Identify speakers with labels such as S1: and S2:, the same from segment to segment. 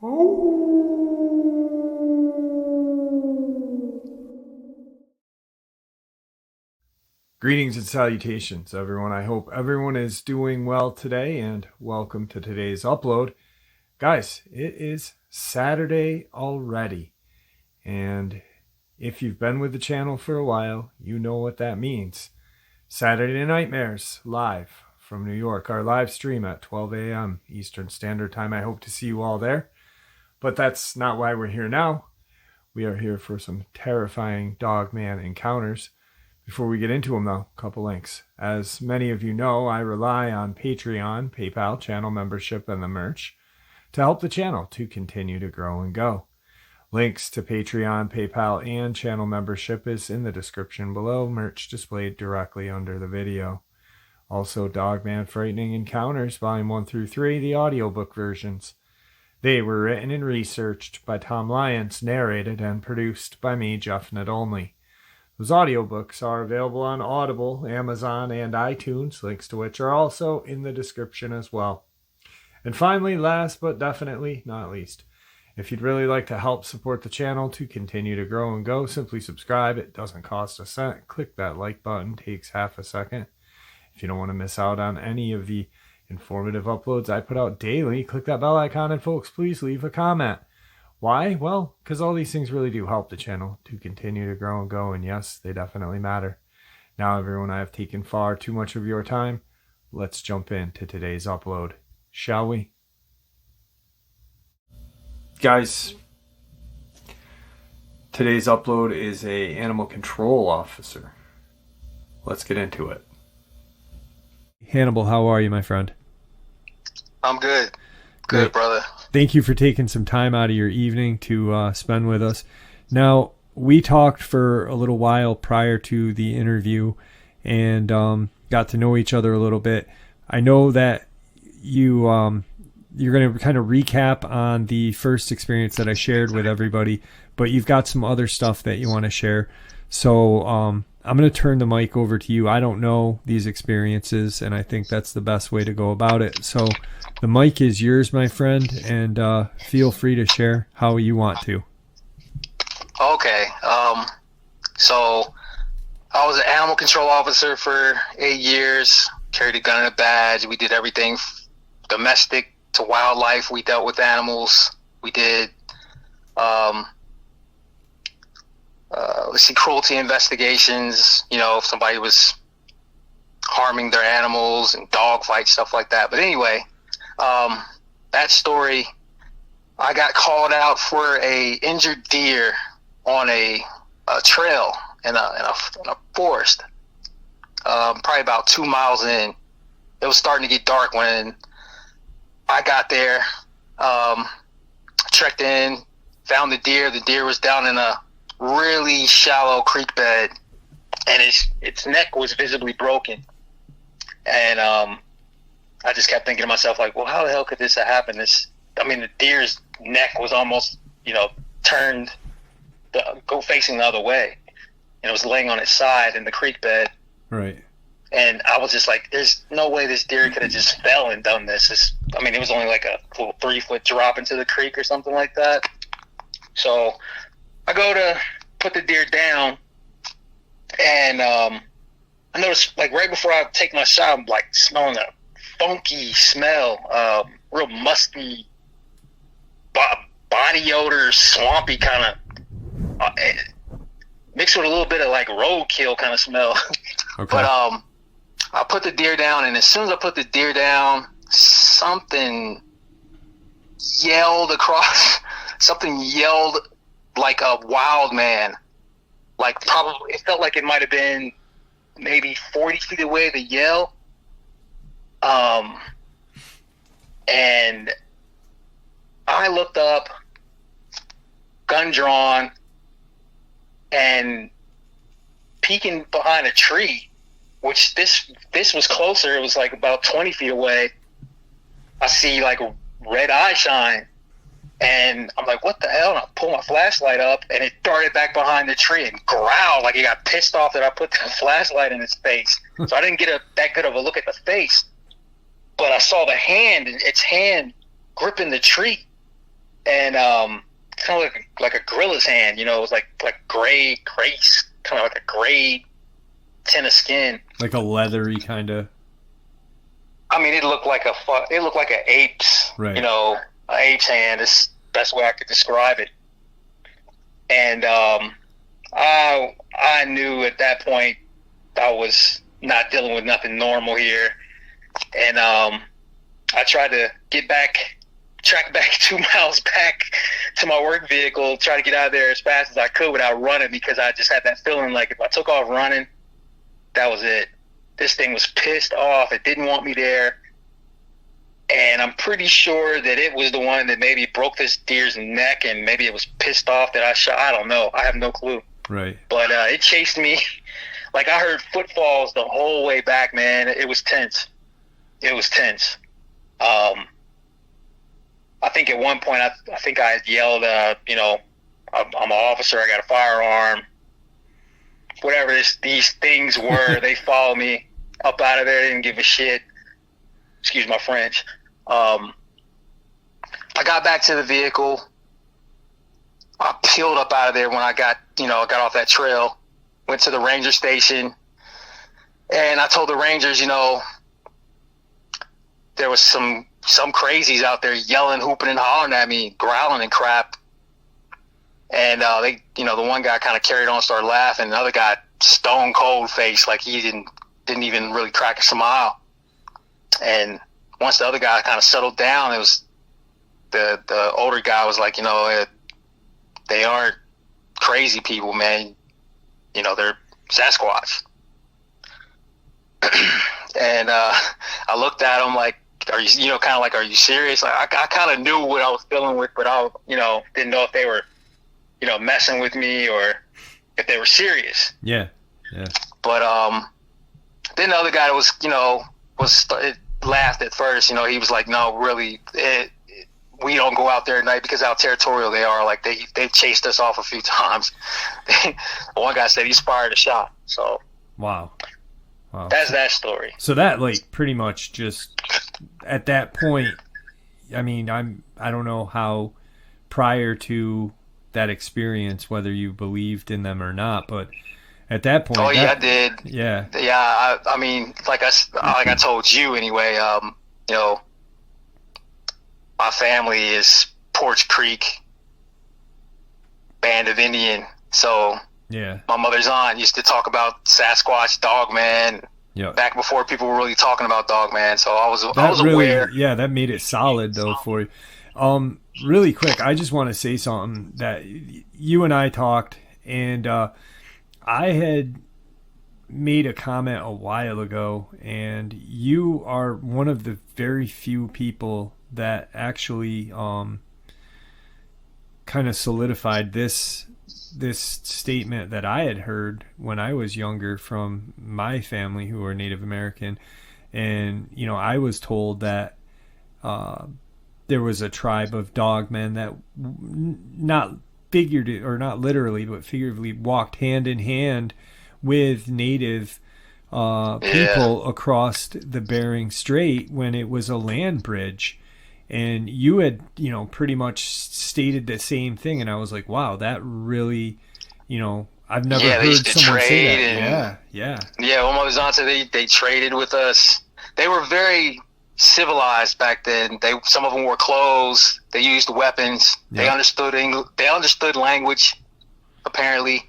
S1: Greetings and salutations, everyone. I hope everyone is doing well today, and welcome to today's upload. Guys, it is Saturday already, and if you've been with the channel for a while, you know what that means. Saturday Nightmares live from New York, our live stream at 12 a.m. Eastern Standard Time. I hope to see you all there, but that's not why we're here now. We are here for some terrifying Dogman encounters. Before we get into them, though, a couple links. As many of you know, I rely on Patreon, PayPal, channel membership, and the merch to help the channel to continue to grow and go. Links to Patreon, PayPal, and channel membership is in the description below, merch displayed directly under the video. Also, Dogman Frightening Encounters, Volume 1 through 3, the audiobook versions. They were written and researched by Tom Lyons, narrated and produced by me, Jeff Nadolny. Those audiobooks are available on Audible, Amazon, and iTunes, links to which are also in the description as well. And finally, last but definitely not least, if you'd really like to help support the channel to continue to grow and go, simply subscribe. It doesn't cost a cent. Click that like button, takes half a second. If you don't want to miss out on any of the informative uploads I put out daily, click that bell icon, and folks, please leave a comment. Why? Well, because all these things really do help the channel to continue to grow and go, and yes, they definitely matter. Now, everyone, I have taken far too much of your time. Let's jump into today's upload, shall we? Guys, today's upload is an animal control officer. Let's get into it. Hannibal, how are you, my friend?
S2: I'm good. Good, brother.
S1: Thank you for taking some time out of your evening to spend with us. Now, we talked for a little while prior to the interview and got to know each other a little bit. I know that you're going to kind of recap on the first experience that I shared with everybody, but you've got some other stuff that you want to share. So I'm going to turn the mic over to you. I don't know these experiences, and I think that's the best way to go about it. So the mic is yours, my friend, and feel free to share how you want to.
S2: Okay. So I was an animal control officer for 8 years, carried a gun and a badge. We did everything domestic to wildlife. We dealt with animals. We did, cruelty investigations, if somebody was harming their animals, and dog fights, stuff like that. But anyway, that story, I got called out for a injured deer on a trail in a forest, probably about 2 miles in. It was starting to get dark when I got there, trekked in, found the deer. The deer was down in a really shallow creek bed, and its neck was visibly broken. And I just kept thinking to myself, like, well, how the hell could this have happened? The deer's neck was almost, turned, go facing the other way. And it was laying on its side in the creek bed.
S1: Right.
S2: And I was just like, there's no way this deer could have just fell and done this. It was only like a little 3-foot drop into the creek or something like that. So I go to put the deer down, and I noticed, like, right before I take my shot, I'm like smelling a funky smell, real musty, body odor, swampy kind of, mixed with a little bit of like roadkill kind of smell. Okay. But I put the deer down, and as soon as I put the deer down, something yelled like a wild man. Like, probably, it felt like it might have been maybe 40 feet away, the yell. And I looked up, gun drawn, and peeking behind a tree, which this was closer. It was like about 20 feet away. I see like red eye shine, and I'm like, what the hell? And I pull my flashlight up, and it darted back behind the tree and growled like it got pissed off that I put the flashlight in its face. So I didn't get that good of a look at the face, but I saw its hand gripping the tree, and kind of like a gorilla's hand. You know, it was like gray, kind of like a gray tint of skin,
S1: like a leathery kind of.
S2: I mean, it looked like an ape's,
S1: right.
S2: You know, an ape's hand. Is the best way I could describe it. And I knew at that point I was not dealing with nothing normal here, and I tried to track back 2 miles back to my work vehicle, try to get out of there as fast as I could without running, because I just had that feeling like if I took off running, that was it. This thing was pissed off. It didn't want me there. And I'm pretty sure that it was the one that maybe broke this deer's neck, and maybe it was pissed off that I shot. I don't know. I have no clue.
S1: Right.
S2: But it chased me. Like, I heard footfalls the whole way back, man. It was tense. I think at one point, I think I had yelled, you know, I'm an officer. I got a firearm. Whatever these things were, they followed me up out of there. They didn't give a shit. Excuse my French. I got back to the vehicle. I peeled up out of there when I got off that trail. Went to the ranger station, and I told the rangers, you know, there was some crazies out there yelling, hooping, and hollering at me, growling and crap. And they, you know, the one guy kind of carried on, started laughing. The other guy, stone cold face, like he didn't even really crack a smile. And once the other guy kind of settled down, it was the older guy was like, you know, they aren't crazy people, man. You know, they're Sasquatch. And I looked at him like, are you, you know, kind of like, are you serious? Like, I kind of knew what I was dealing with, but I, you know, didn't know if they were, you know, messing with me or if they were serious.
S1: Yeah.
S2: But then the other guy was, you know, laughed at first. You know, he was like, no, really, we don't go out there at night because how territorial they are. Like, they chased us off a few times. One guy said he's fired a shot. So
S1: wow.
S2: That's that story.
S1: So that, like, pretty much just at that point, I mean, I don't know how prior to that experience whether you believed in them or not, but at that point.
S2: Oh yeah, I did.
S1: Yeah.
S2: Yeah, I mean, like I told you anyway. You know, my family is Porch Creek Band of Indian, so
S1: yeah.
S2: My mother's aunt used to talk about Sasquatch, Dogman.
S1: Yeah.
S2: Back before people were really talking about Dogman, so I was
S1: really,
S2: aware.
S1: Yeah, that made it solid though for you. Really quick, I just want to say something that you and I talked, and I had made a comment a while ago, and you are one of the very few people that actually kind of solidified this statement that I had heard when I was younger from my family who are Native American. And, you know, I was told that there was a tribe of Dogmen that not literally, but figuratively walked hand in hand with Native people across the Bering Strait when it was a land bridge. And you had, you know, pretty much stated the same thing. And I was like, wow, that really, you know, I've never heard someone say that. Yeah.
S2: Yeah, well, my mother's aunt said they traded with us. They were very civilized back then. Some of them wore clothes. They used weapons. Yeah. They understood They understood language, apparently.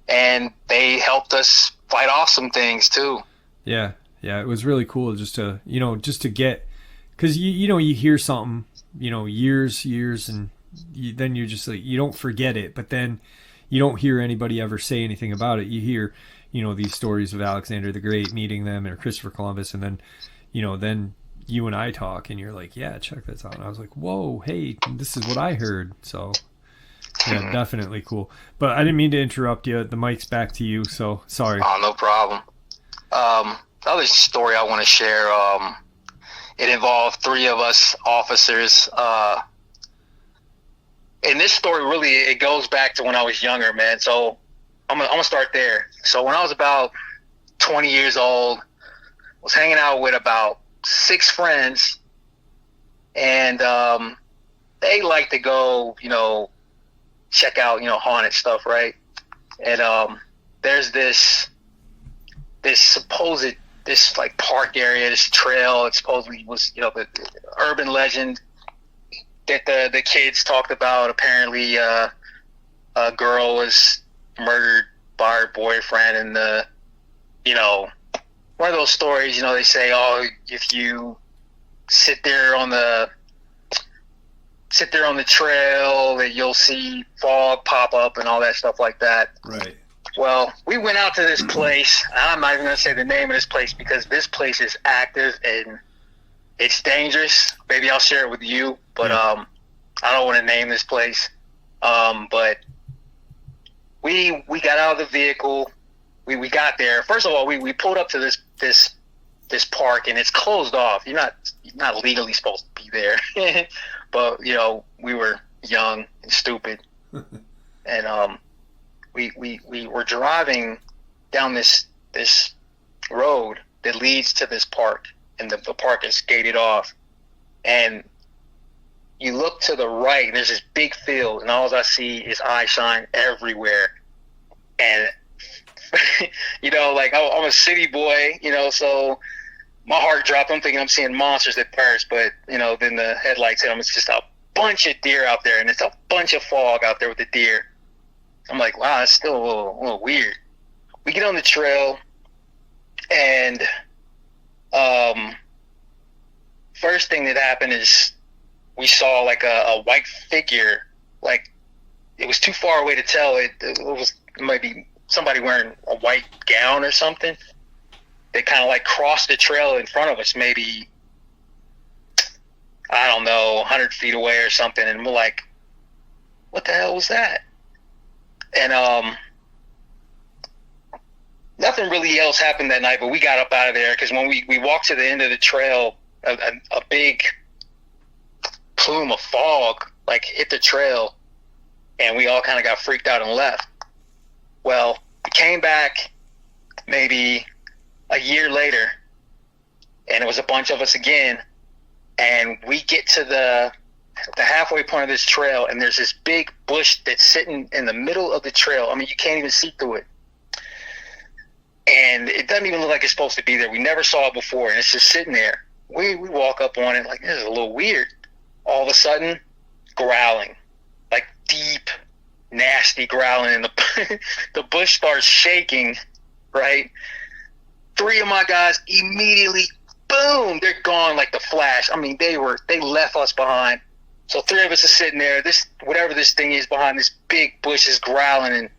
S2: And they helped us fight off some things, too.
S1: Yeah. It was really cool just to get... Because, you hear something, years, and then you're just like, you don't forget it, but then you don't hear anybody ever say anything about it. You hear, these stories of Alexander the Great meeting them or Christopher Columbus, and then, then you and I talk, and you're like, yeah, check this out. And I was like, whoa, hey, this is what I heard. So, yeah, definitely cool. But I didn't mean to interrupt you. The mic's back to you, so sorry.
S2: Oh, no problem. Another story I want to share, it involved 3 of us officers. And this story really, it goes back to when I was younger, man. So I'm gonna start there. So when I was about 20 years old, I was hanging out with about 6 friends, and they like to go, check out, haunted stuff, right? And there's this supposed like park area, this trail. It supposedly was, the urban legend that the kids talked about. Apparently, a girl was murdered by her boyfriend, and one of those stories. They say, oh, if you sit there on the trail, that you'll see fog pop up and all that stuff like that.
S1: Right.
S2: Well, we went out to this place. I'm not even going to say the name of this place because this place is active and it's dangerous. Maybe I'll share it with you, but I don't want to name this place. But we got out of the vehicle. We got there. First of all, we pulled up to this park, and it's closed off. You're not legally supposed to be there. But we were young and stupid, and we were driving down this road that leads to this park, and the park is gated off. And you look to the right, and there's this big field, and all I see is eye shine everywhere. And like I'm a city boy, so my heart dropped. I'm thinking I'm seeing monsters at first, but then the headlights hit them. It's just a bunch of deer out there, and it's a bunch of fog out there with the deer. I'm like, wow, that's still a little weird. We get on the trail, and first thing that happened is we saw like a white figure. Like, it was too far away to tell. It might be somebody wearing a white gown or something. They kind of like crossed the trail in front of us, maybe, I don't know, 100 feet away or something. And we're like, what the hell was that? And nothing really else happened that night, but we got up out of there because when we walked to the end of the trail, a big plume of fog like hit the trail, and we all kind of got freaked out and left. Well, we came back maybe a year later, and it was a bunch of us again, and we get to the halfway point of this trail, and there's this big bush that's sitting in the middle of the trail. I mean, you can't even see through it, and it doesn't even look like it's supposed to be there. We never saw it before, and it's just sitting there. We walk up on it like, this is a little weird. All of a sudden, growling, like deep, nasty growling, and the bush starts shaking, right? 3 of my guys immediately, boom, they're gone like the flash. I mean, they left us behind. So 3 of us are sitting there. Whatever this thing is behind this big bush is growling, and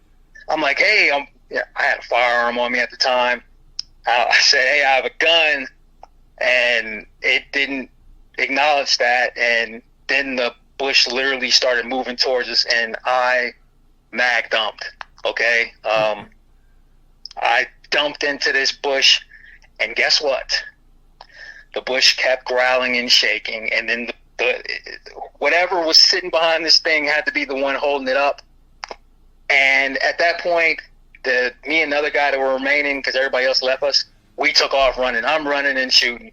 S2: I'm like, hey, I had a firearm on me at the time. I said, hey, I have a gun, and it didn't acknowledge that, and then the bush literally started moving towards us, and I mag dumped. Okay, I dumped into this bush, and guess what? The bush kept growling and shaking, and then the whatever was sitting behind this thing had to be the one holding it up. And at that point, me and the other guy that were remaining, because everybody else left us, we took off running. I'm running and shooting.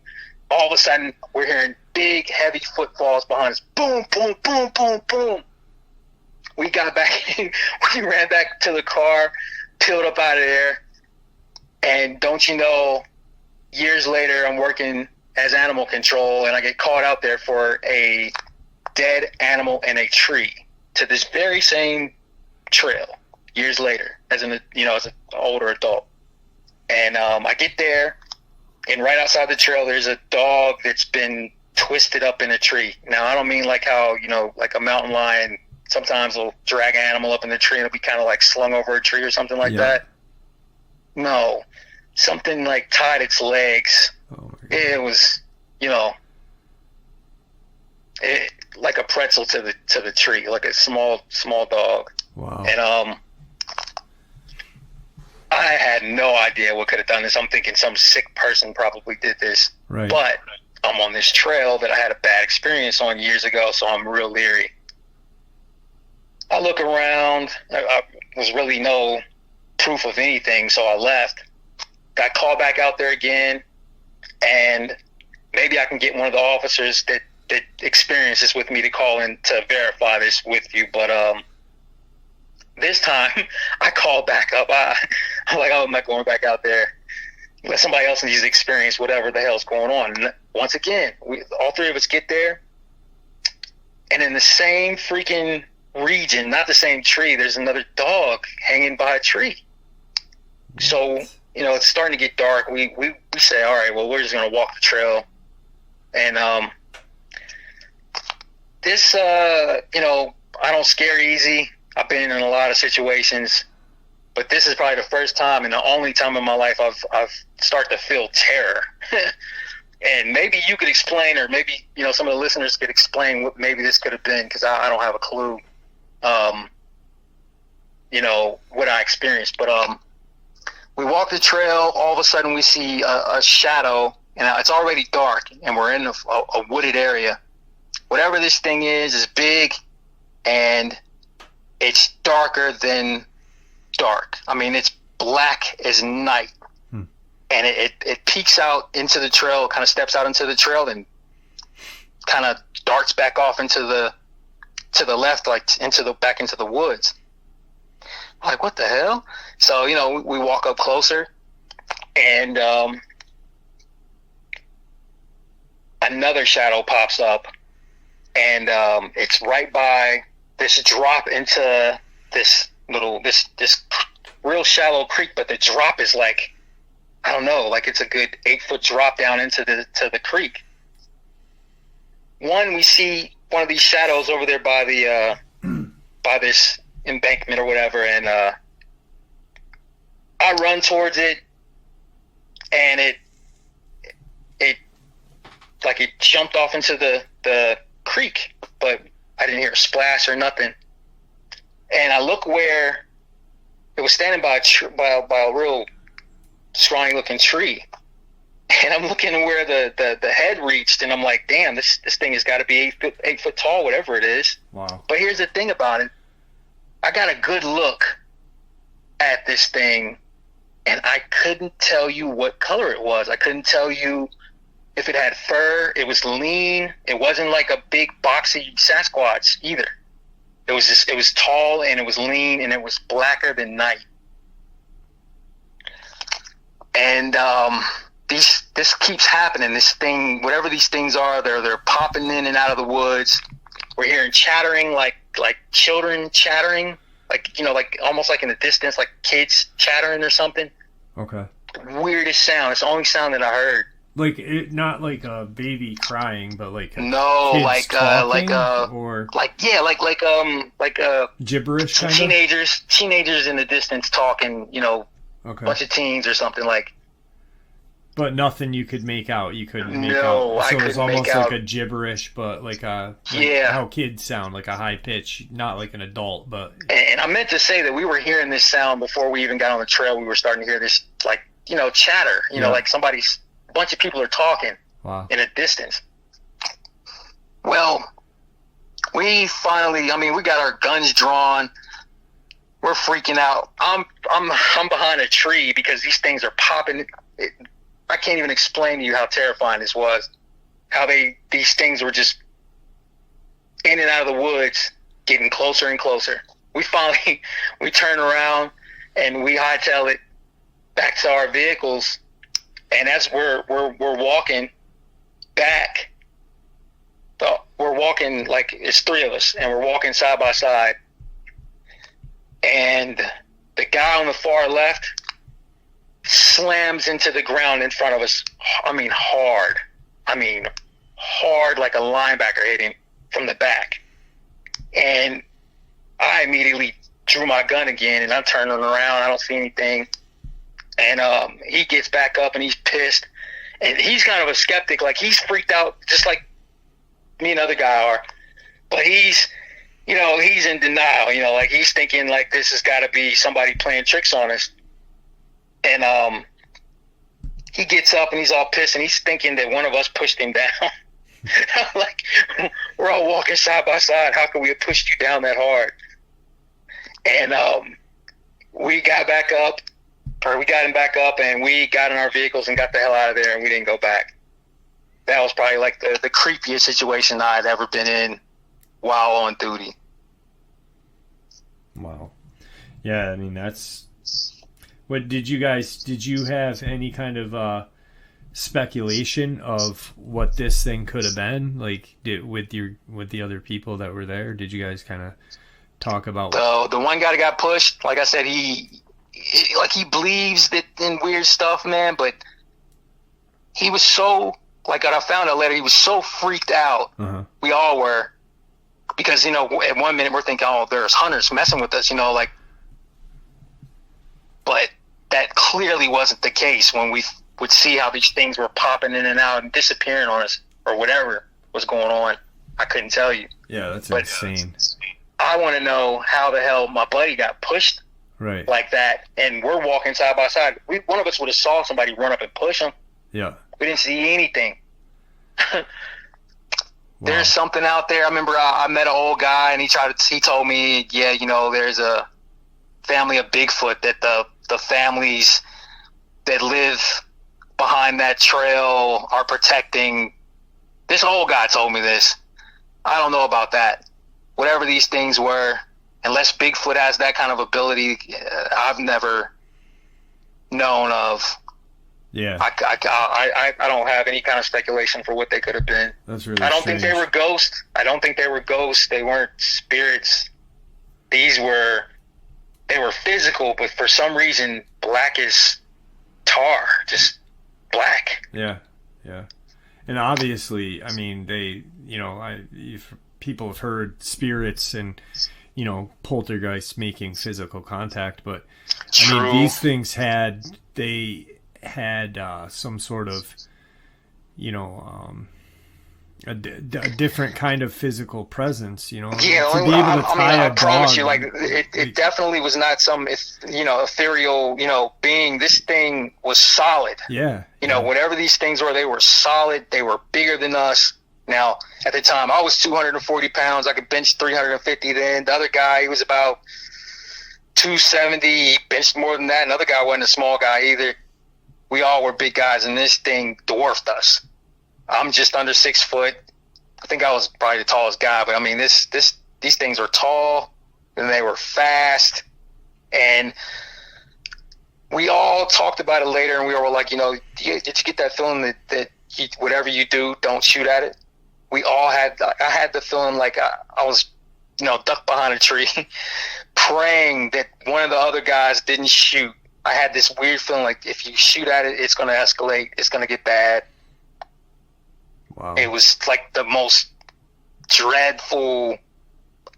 S2: All of a sudden, we're hearing big, heavy footfalls behind us. Boom, boom, boom, boom, boom. We got back in. We ran back to the car, peeled up out of there. And don't you know, years later, I'm working as animal control, and I get caught out there for a dead animal in a tree to this very same trail years later as an older adult. And I get there, and right outside the trail, there's a dog that's been twisted up in a tree. Now, I don't mean like how, like a mountain lion sometimes will drag an animal up in the tree and it'll be kind of like slung over a tree or something like that. No, something like tied its legs. Oh my God. It was, like a pretzel to the tree, like a small dog.
S1: Wow.
S2: And I had no idea what could have done this. I'm thinking some sick person probably did this.
S1: Right.
S2: But I'm on this trail that I had a bad experience on years ago, so I'm real leery. I look around. I was really no proof of anything, so I left. Got called back out there again, and maybe I can get one of the officers that that experienced this with me to call in to verify this with you. But this time I called back up. I'm like, oh, I'm not going back out there. Let somebody else needs to experience whatever the hell's going on. And once again, all three of us get there, and in the same freaking region, not the same tree, there's another dog hanging by a tree. So, you know, it's starting to get dark. We say, all right, well, we're just going to walk the trail. And this, you know, I don't scare easy. I've been in a lot of situations. But this is probably the first time and the only time in my life I've started to feel terror. And maybe you could explain, or maybe, you know, some of the listeners could explain what maybe this could have been, because I don't have a clue, you know, what I experienced. But we walk the trail. All of a sudden we see a shadow, and it's already dark, and we're in a wooded area. Whatever this thing is big, and it's darker than dark. I mean, it's black as night. And it peeks out into the trail, kind of steps out into the trail, and kind of darts back off into the left, like back into the woods. I'm like, what the hell? So, you know, we walk up closer, and another shadow pops up, and it's right by this drop into this real shallow creek, but the drop is like, I don't know, like it's a good 8-foot drop down into the creek. We see one of these shadows over there by the by this embankment or whatever, and I run towards it, and it like it jumped off into the creek, but I didn't hear a splash or nothing. And I look where it was standing by a real scrawny looking tree, and I'm looking where the head reached, and I'm like, damn, this thing has got to be 8 foot tall, whatever it is.
S1: Wow.
S2: But here's the thing about it. I got a good look at this thing, and I couldn't tell you what color it was. I couldn't tell you if it had fur. It was lean. It wasn't like a big boxy Sasquatch either. It was tall, and it was lean, and it was blacker than night. And this keeps happening. This thing, whatever these things are, they're popping in and out of the woods. We're hearing chattering, like children chattering, like, you know, like almost like in the distance, like kids chattering or something.
S1: Okay.
S2: Weirdest sound. It's the only sound that I heard.
S1: Like not like a baby crying, but like
S2: no,
S1: kids talking, or
S2: like
S1: gibberish kind
S2: teenagers in the distance talking, you know,
S1: okay,
S2: bunch of teens or something like.
S1: But nothing you could make out. You couldn't make out.
S2: No, I
S1: So it
S2: couldn't
S1: was almost
S2: make
S1: like
S2: out.
S1: a gibberish, but like
S2: Yeah.
S1: how kids sound, like a high pitch, not like an adult, but.
S2: And I meant to say that we were hearing this sound before we even got on the trail. We were starting to hear this, like, you know, chatter. You know, like a bunch of people are talking.
S1: Wow.
S2: In a distance. Well, we finally, I mean, we got our guns drawn. We're freaking out. I'm behind a tree because these things are popping. I can't even explain to you how terrifying this was. How these things were just in and out of the woods, getting closer and closer. We turn around and we hightail it back to our vehicles. And as we're walking back, we're walking, like, it's three of us, and we're walking side by side. And the guy on the far left slams into the ground in front of us. I mean, hard, like a linebacker hitting from the back. And I immediately drew my gun again, and I'm turning around. I don't see anything. And he gets back up, and he's pissed. And he's kind of a skeptic. Like, he's freaked out just like me and the other guy are. But he's in denial. You know, like, he's thinking, like, this has got to be somebody playing tricks on us. And he gets up, and he's all pissed, and he's thinking that one of us pushed him down. Like, we're all walking side by side. How could we have pushed you down that hard? And we got him back up, and we got in our vehicles and got the hell out of there, and we didn't go back. that was probably like the creepiest situation I'd ever been in while on duty.
S1: Wow. Yeah, I mean, that's... What did you have any kind of speculation of what this thing could have been? Like, with the other people that were there, did you guys kind of talk about...
S2: The one guy that got pushed, like I said, he believes that in weird stuff, man, but he was so, like I found out later, he was so freaked out.
S1: Uh-huh.
S2: We all were, because, you know, at one minute we're thinking, oh, there's hunters messing with us, you know, like, but that clearly wasn't the case when we would see how these things were popping in and out and disappearing on us or whatever was going on. I couldn't tell you.
S1: Yeah, that's insane.
S2: I want to know how the hell my buddy got pushed
S1: right
S2: like that, and we're walking side by side. One of us would have saw somebody run up and push him.
S1: Yeah.
S2: We didn't see anything.
S1: Wow.
S2: There's something out there. I remember I met an old guy, and he told me, yeah, you know, there's a family of Bigfoot that the families that live behind that trail are protecting. This old guy told me this. I don't know about that. Whatever these things were, unless Bigfoot has that kind of ability, I've never known of.
S1: Yeah.
S2: I don't have any kind of speculation for what they could have been.
S1: That's really
S2: I don't
S1: strange.
S2: think they were ghosts. They weren't spirits. They were physical, but for some reason, black as tar, just black.
S1: Yeah. Yeah. And obviously, I mean, they, you know, people have heard spirits and, you know, poltergeists making physical contact, but
S2: True.
S1: I mean, these things had some sort of, you know, a different kind of physical presence, you know.
S2: Yeah,
S1: to be able to tie
S2: I promise
S1: dog,
S2: you, like it definitely was not some, you know, ethereal, you know, being. This thing was solid.
S1: Yeah.
S2: You know, whatever these things were, they were solid. They were bigger than us. Now, at the time, I was 240 pounds. I could bench 350 then. The other guy, he was about 270. He benched more than that. Another guy wasn't a small guy either. We all were big guys, and this thing dwarfed us. I'm just under 6 foot. I think I was probably the tallest guy, but I mean, these things were tall, and they were fast, and we all talked about it later, and we were like, you know, did you get that feeling that whatever you do, don't shoot at it? We all had. I had the feeling like I was, you know, ducked behind a tree, praying that one of the other guys didn't shoot. I had this weird feeling like if you shoot at it, it's going to escalate. It's going to get bad.
S1: Wow.
S2: It was like the most dreadful,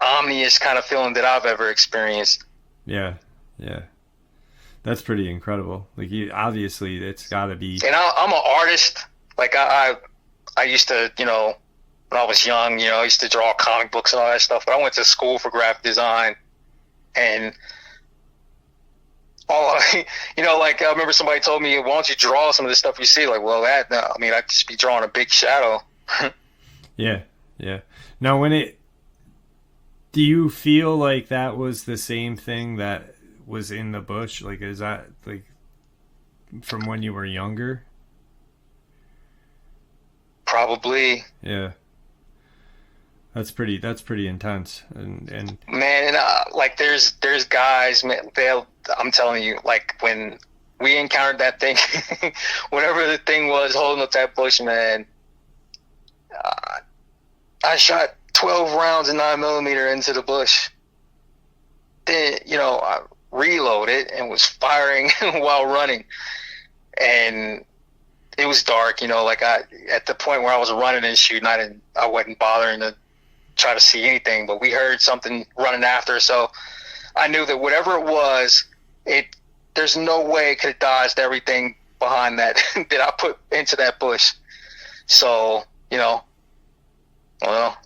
S2: ominous kind of feeling that I've ever experienced.
S1: Yeah, yeah. That's pretty incredible. Like, obviously, it's got to be...
S2: And I'm an artist. Like, I used to, you know, when I was young, you know, I used to draw comic books and all that stuff. But I went to school for graphic design. And... you know, like I remember somebody told me, why don't you draw some of the stuff you see? Like, well, I mean, I'd just be drawing a big shadow.
S1: Yeah, yeah. Now, do you feel like that was the same thing that was in the bush? Like, is that like from when you were younger?
S2: Probably.
S1: Yeah. That's pretty intense. And
S2: man, and like there's guys, man, I'm telling you, like when we encountered that thing, whatever the thing was holding up that bush, man, I shot 12 rounds of 9mm into the bush. Then, you know, I reloaded and was firing while running, and it was dark. You know, like at the point where I was running and shooting, I wasn't bothering to try to see anything, but we heard something running after, so I knew that whatever it was, there's no way it could have dodged everything behind that that I put into that bush. So, you know, well,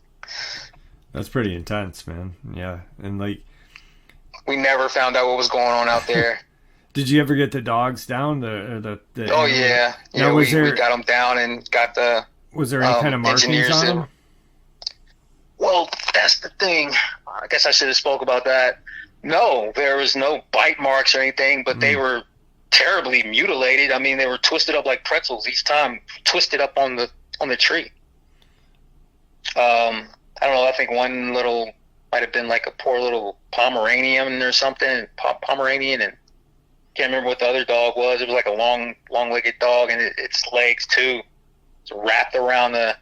S1: that's pretty intense, man. Yeah. And like,
S2: we never found out what was going on out there.
S1: Did you ever get the dogs down? The
S2: oh yeah, yeah. We got them down and got the.
S1: Was there any kind of markings on them?
S2: Well, that's the thing. I guess I should have spoke about that. No, there was no bite marks or anything, but they were terribly mutilated. I mean, they were twisted up like pretzels each time, twisted up on the on the tree. I don't know. I think one little might have been like a poor little Pomeranian or something. Pomeranian, and can't remember what the other dog was. It was like a long-legged dog, and its legs too, was wrapped around the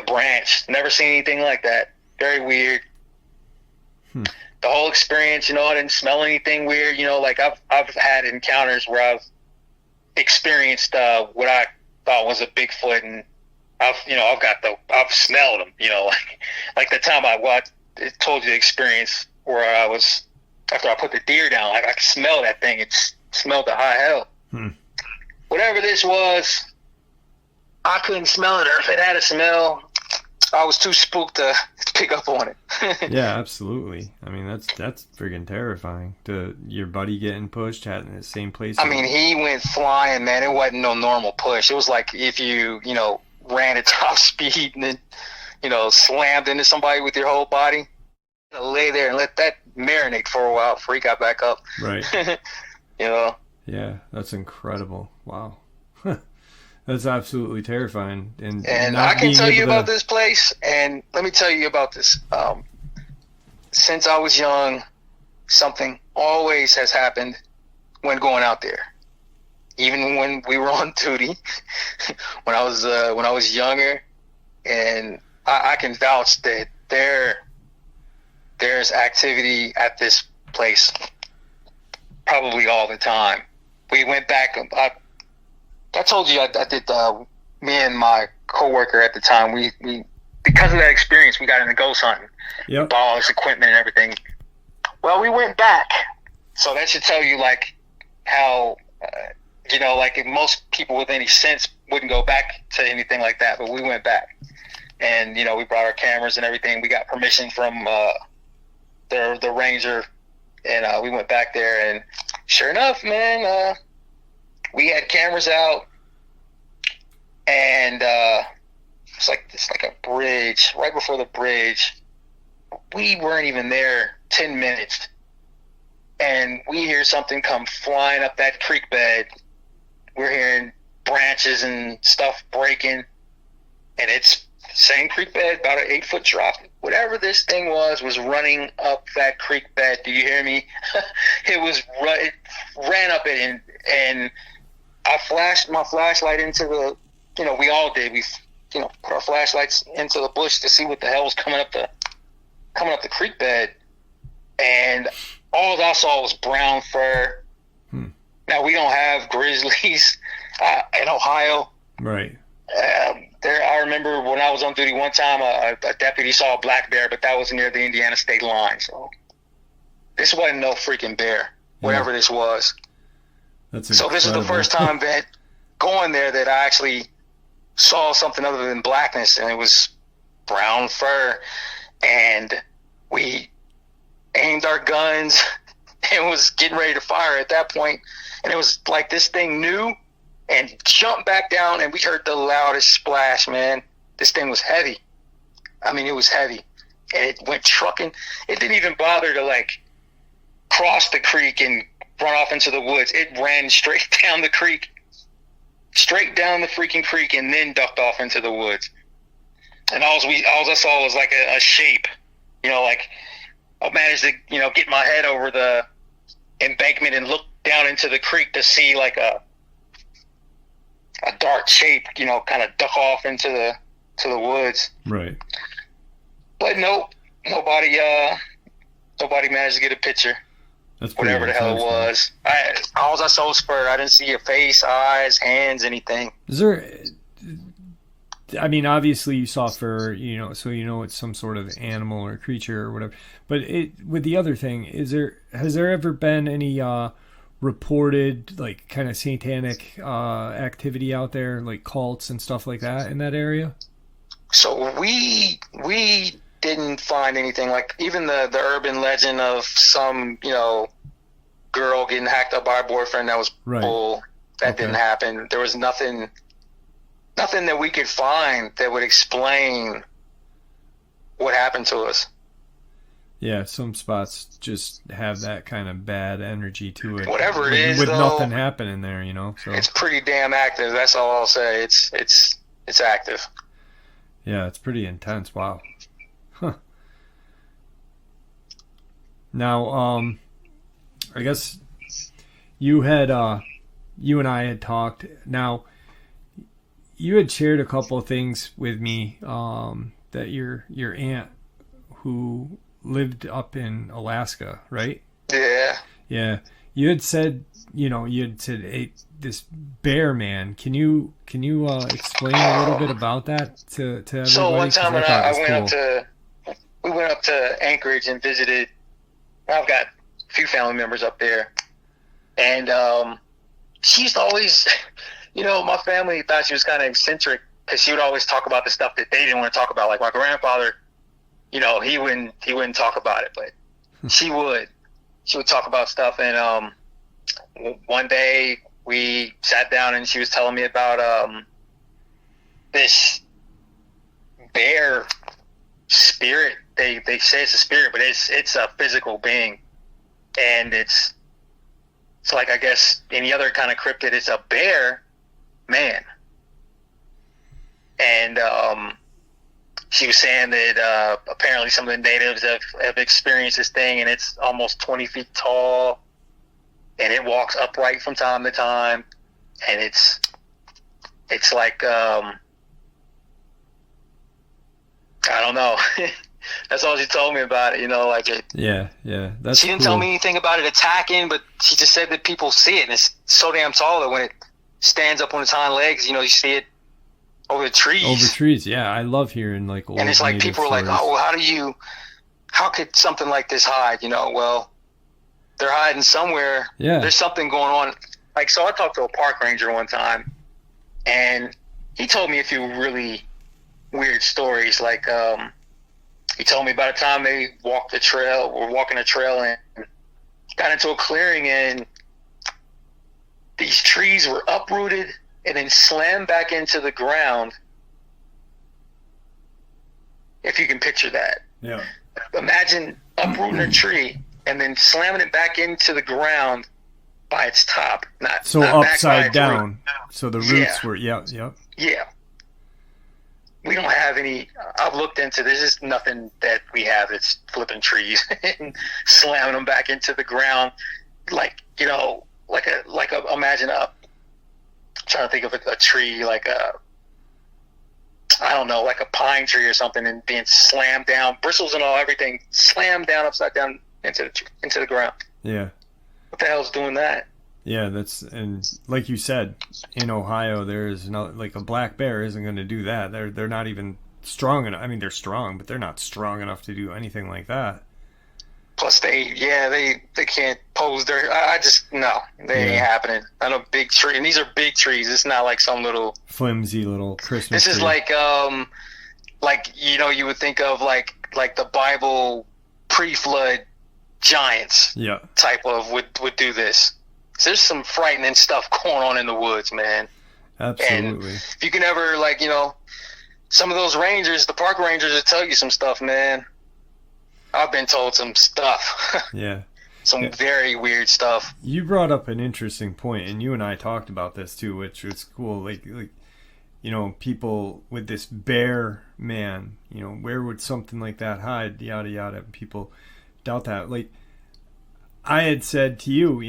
S2: branch. Never seen anything like that. Very weird. The whole experience, I didn't smell anything weird. Like I've had encounters where I've experienced what I thought was a Bigfoot, and I've smelled them. Like the time I told you the experience where I was after I put the deer down. Like I could smell that thing. It smelled to high hell. Whatever this was, I couldn't smell it, or if it had a smell, I was too spooked to pick up on it.
S1: Yeah, absolutely. I mean, that's friggin' terrifying. Your buddy getting pushed at in the same place.
S2: I mean, he went flying, man. It wasn't no normal push. It was like if you, ran at top speed and then, slammed into somebody with your whole body. Lay there and let that marinate for a while before he got back up.
S1: Right. Yeah, that's incredible. Wow. That's absolutely terrifying. And
S2: I can tell you about this place, and let me tell you about this. Since I was young, something always has happened when going out there. Even when we were on duty, when I was younger, and I can vouch that there's activity at this place probably all the time. We went back. I told you I did. Me and my coworker at the time, we because of that experience, we got into ghost hunting.
S1: Yep.
S2: Bought all this equipment and everything. Well, we went back, so that should tell you like how like if most people with any sense wouldn't go back to anything like that, but we went back, and we brought our cameras and everything. We got permission from the ranger, and we went back there, and sure enough, man. We had cameras out, and it's like a bridge. Right before the bridge, we weren't even there 10 minutes, and we hear something come flying up that creek bed. We're hearing branches and stuff breaking, and it's the same creek bed, about an 8-foot drop. Whatever this thing was running up that creek bed. Do you hear me? It ran up it, and I flashed my flashlight into the, we all did. We, put our flashlights into the bush to see what the hell was coming up the creek bed, and all I saw was brown fur. Now we don't have grizzlies in Ohio,
S1: right?
S2: I remember when I was on duty one time, a deputy saw a black bear, but that was near the Indiana state line. So this wasn't no freaking bear, whatever this was. So this is the first time that going there that I actually saw something other than blackness, and it was brown fur. And we aimed our guns and was getting ready to fire at that point. And it was like this thing knew and jumped back down, and we heard the loudest splash, man. This thing was heavy. I mean, it was heavy. And it went trucking. It didn't even bother to, like, cross the creek and run off into the woods. It ran straight down the creek, straight down the freaking creek, and then ducked off into the woods. And all I saw was like a shape, like I managed to, get my head over the embankment and look down into the creek to see like a dark shape, kind of duck off into the woods.
S1: Right.
S2: But nope, nobody managed to get a picture.
S1: That's
S2: whatever the hell it was. All I saw was fur. I didn't see a face, eyes, hands, anything.
S1: Is there? I mean, obviously you saw fur, so it's some sort of animal or creature or whatever. But with the other thing, has there ever been any reported like kind of satanic activity out there, like cults and stuff like that in that area?
S2: So we didn't find anything, like even the urban legend of some girl getting hacked up by her boyfriend. That was bull. That didn't happen. There was nothing that we could find that would explain what happened to us.
S1: Yeah, some spots just have that kind of bad energy to it.
S2: Whatever it is,
S1: with
S2: though,
S1: nothing happening there, So
S2: it's pretty damn active. That's all I'll say. It's it's active.
S1: Yeah, it's pretty intense. Wow. Huh. Now, I guess you and I had talked. Now, you had shared a couple of things with me, that your aunt who lived up in Alaska, right?
S2: Yeah.
S1: Yeah. You had said, hey, this bear man. Can you explain a little bit about that to everybody?
S2: So one time when
S1: I
S2: we went up to Anchorage and visited. I've got a few family members up there, and she used to always, my family thought she was kind of eccentric because she would always talk about the stuff that they didn't want to talk about. Like my grandfather, he wouldn't talk about it, but she would. She would talk about stuff, and one day we sat down and she was telling me about this bear spirit. They say it's a spirit, but it's a physical being, and it's like, I guess any other kind of cryptid, it's a bear man. And she was saying that apparently some of the natives have experienced this thing, and it's almost 20 feet tall, and it walks upright from time to time, and it's like I don't know. That's all she told me about it, like it.
S1: Yeah, that's
S2: she didn't
S1: cool.
S2: tell me anything about it attacking, but she just said that people see it, and it's so damn tall that when it stands up on its hind legs, you see it over the trees.
S1: Yeah. I love hearing like old.
S2: And it's like people are like, oh, well, how could something like this hide? Well, they're hiding somewhere.
S1: Yeah.
S2: There's something going on. Like, so I talked to a park ranger one time, and he told me a few really weird stories. Like, he told me about a time they were walking a trail and got into a clearing, and these trees were uprooted and then slammed back into the ground. If you can picture that.
S1: Yeah.
S2: Imagine uprooting a tree and then slamming it back into the ground by its top. Not
S1: upside down. So the roots were, yeah.
S2: Yeah. We don't have any. I've looked into this. There's nothing that we have that's flipping trees and slamming them back into the ground, like imagine I'm trying to think of a tree, like like a pine tree or something, and being slammed down, bristles and all, everything slammed down upside down into the ground.
S1: Yeah.
S2: What the hell's doing that?
S1: Yeah, and like you said, in Ohio, there's like a black bear isn't going to do that. They're not even strong enough. I mean, they're strong, but they're not strong enough to do anything like that.
S2: Plus, they can't pose their. They ain't happening. I know, big tree, and these are big trees. It's not like some little
S1: flimsy little Christmas.
S2: This is
S1: tree.
S2: You would think of like the Bible pre-flood giants.
S1: Yeah.
S2: Type of would do this. So there's some frightening stuff going on in the woods, man.
S1: Absolutely.
S2: And if you can ever, some of those rangers, the park rangers, will tell you some stuff, man. I've been told some stuff.
S1: Yeah.
S2: Some very weird stuff.
S1: You brought up an interesting point, and you and I talked about this too, which was cool. Like people with this bear man, where would something like that hide? Yada yada. People doubt that. Like I had said to you,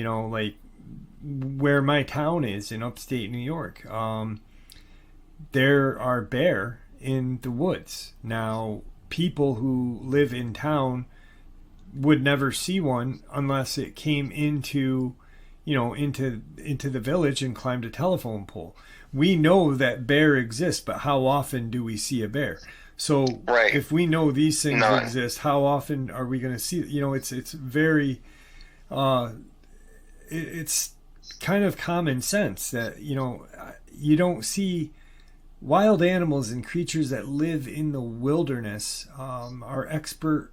S1: where my town is in upstate New York, there are bear in the woods. Now, people who live in town would never see one unless it came into the village and climbed a telephone pole. We know that bear exists, but how often do we see a bear? So if we know these things exist, how often are we going to see? It's very, it's kind of common sense that you don't see wild animals and creatures that live in the wilderness are expert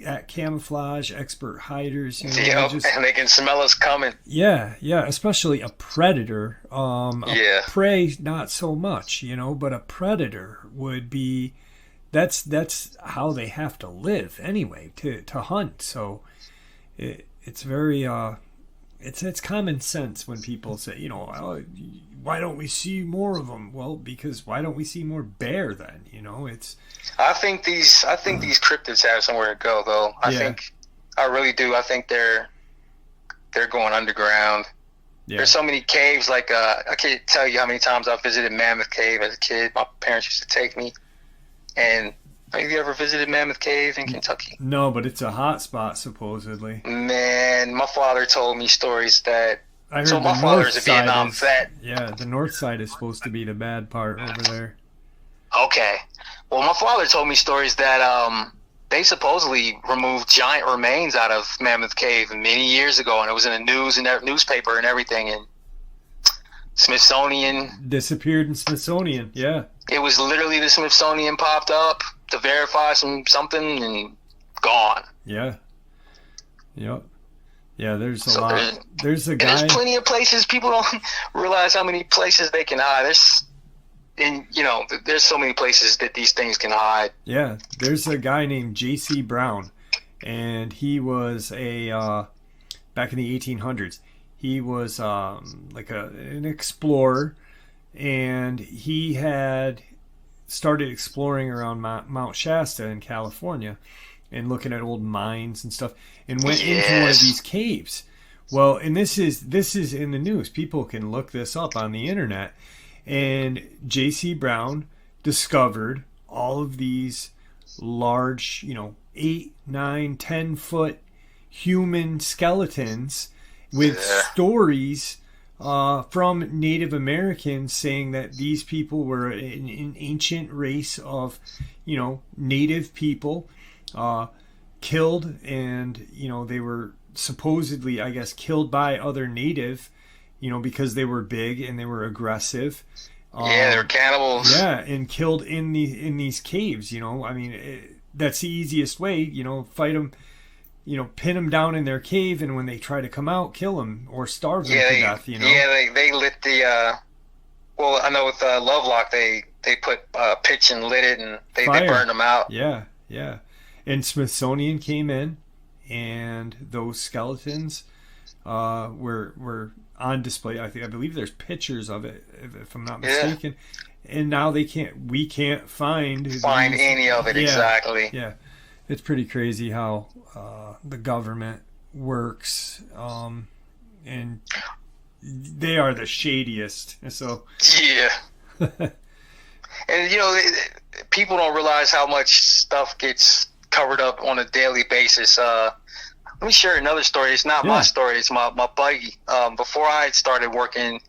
S1: at camouflage, expert hiders.
S2: And they can smell us coming.
S1: Yeah, especially a predator. A prey, not so much, but a predator would be. That's how they have to live anyway, to hunt. So it's very it's common sense when people say, oh, why don't we see more of them? Well, because why don't we see more bear then? It's.
S2: I think these cryptids have somewhere to go, though. I really do. I think they're going underground. Yeah. There's so many caves. Like I can't tell you how many times I visited Mammoth Cave as a kid. My parents used to take me. And have you ever visited Mammoth Cave in Kentucky?
S1: No, but it's a hot spot supposedly.
S2: Man, my father told me stories that.
S1: I heard my father's a Vietnam vet. Yeah, the north side is supposed to be the bad part over there.
S2: Okay, well, my father told me stories that they supposedly removed giant remains out of Mammoth Cave many years ago, and it was in the news and newspaper and everything. And Smithsonian
S1: disappeared in Smithsonian. Yeah,
S2: it was literally the Smithsonian popped up to verify something and gone.
S1: Yeah. Yep. Yeah, there's a lot. There's a guy.
S2: There's plenty of places. People don't realize how many places they can hide. There's so many places that these things can hide.
S1: Yeah, there's a guy named J.C. Brown, and he was back in the 1800s. He was like an explorer, and he had started exploring around Mount Shasta in California and looking at old mines and stuff, and went into one of these caves. Well, and this is in the news. People can look this up on the internet. And J.C. Brown discovered all of these large, 8, 9, 10-foot human skeletons with stories from Native Americans saying that these people were an ancient race of, native people killed, and, they were supposedly, I guess, killed by other native, because they were big and they were aggressive.
S2: They were cannibals.
S1: Yeah, and killed in these caves. That's the easiest way. Fight them. Pin them down in their cave, and when they try to come out, kill them or starve them to death.
S2: Yeah, they lit the. Well, I know with Lovelock, they put pitch and lit it, and they burned them out.
S1: Yeah, yeah. And Smithsonian came in, and those skeletons were on display. I believe there's pictures of it, if I'm not mistaken. Yeah. And now we can't find
S2: any of it.
S1: Yeah,
S2: exactly.
S1: Yeah, it's pretty crazy how the government works, and they are the shadiest. So
S2: yeah, and people don't realize how much stuff gets covered up on a daily basis. Let me share another story. It's not my story. It's my buddy. Before I had started working,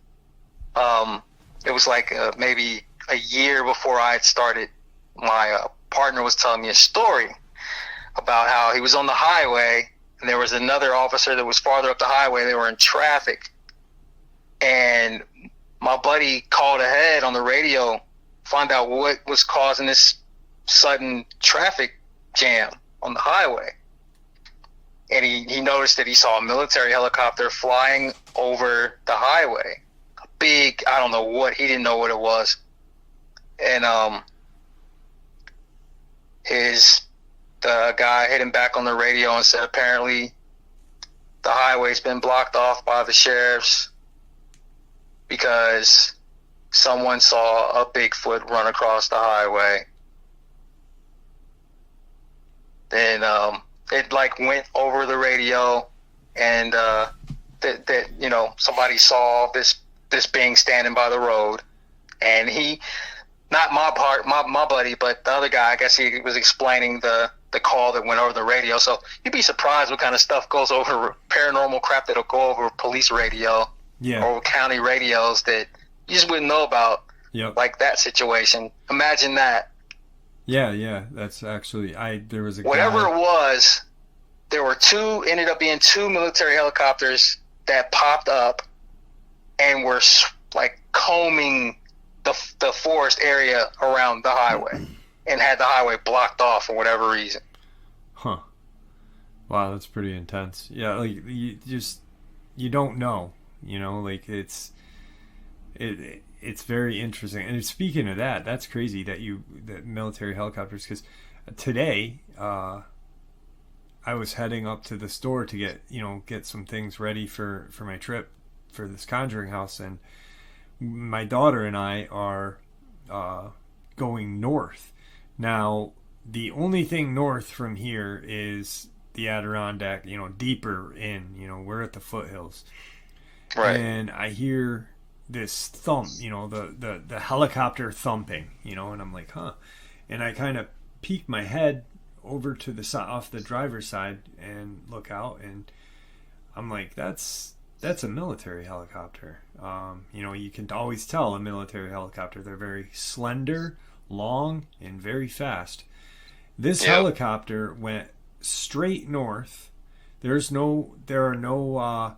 S2: it was like maybe a year before I had started, my partner was telling me a story about how he was on the highway, and there was another officer that was farther up the highway. They were in traffic. And my buddy called ahead on the radio, find out what was causing this sudden traffic jam on the highway. And he noticed that he saw a military helicopter flying over the highway. A big, I don't know what, he didn't know what it was. And the guy hit him back on the radio and said apparently the highway's been blocked off by the sheriffs because someone saw a Bigfoot run across the highway. Then it went over the radio, and that somebody saw this being standing by the road, and he, not my buddy, but the other guy, I guess he was explaining the call that went over the radio. So you'd be surprised what kind of stuff goes over, paranormal crap that'll go over police radio, or county radios that you just wouldn't know about.
S1: Yep.
S2: Like that situation. Imagine that.
S1: Yeah, that's actually, there was a
S2: whatever
S1: guy.
S2: It was, there were ended up being two military helicopters that popped up and were like combing the forest area around the highway and had the highway blocked off for whatever reason.
S1: Huh. Wow, that's pretty intense. Yeah, like you don't know, like it's very interesting. And speaking of that, that's crazy that military helicopters, because today I I was heading up to the store to get some things ready for my trip for this Conjuring house, and my daughter and I are going north. Now, the only thing north from here is the Adirondack, deeper in, we're at the foothills.
S2: Right.
S1: And I hear this thump, the helicopter thumping, and I'm like, huh. And I kind of peek my head over to the side, off the driver's side, and look out, and I'm like, that's a military helicopter. You can always tell a military helicopter. They're very slender, long, and very fast. This helicopter went straight north. There are no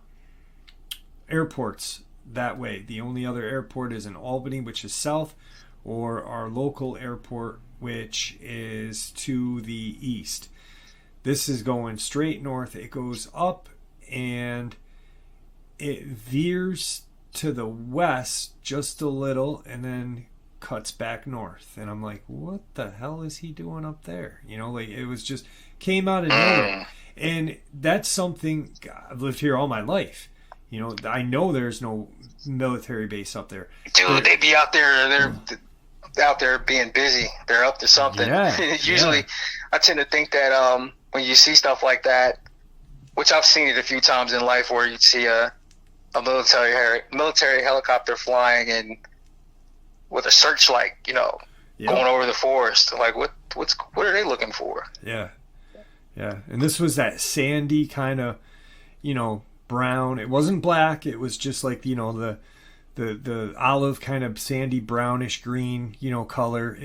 S1: airports that way. The only other airport is in Albany, which is south, or our local airport, which is to the east. This is going straight north. It goes up and it veers to the west just a little and then cuts back north. And I'm like, what the hell is he doing up there? It was just came out of nowhere. And that's something, I've lived here all my life. I know there's no military base up there.
S2: Dude, they be out there. They're out there being busy. They're up to something.
S1: Yeah,
S2: Usually, I tend to think that when you see stuff like that, which I've seen it a few times in life, where you see a military helicopter flying and with a searchlight, going over the forest. Like, what are they looking for?
S1: Yeah. And this was that sandy kind of, brown. It wasn't black. It was just like, the olive kind of sandy brownish green, color.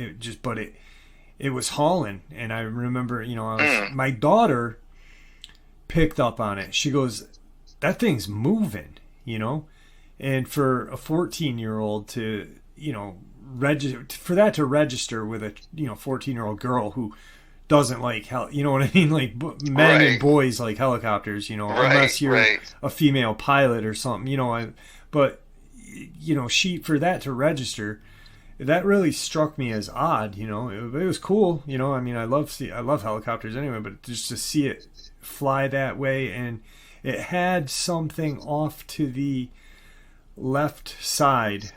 S1: It was hauling. And I remember, my daughter picked up on it. She goes, that thing's moving, and for a 14-year-old to, for that to register with a 14-year-old girl who doesn't like you know what I mean, like men and boys like helicopters, unless you're a female pilot or something, but she, for that to register, that really struck me as odd. It was cool, I mean, I love helicopters anyway, but just to see it fly that way, and it had something off to the left side.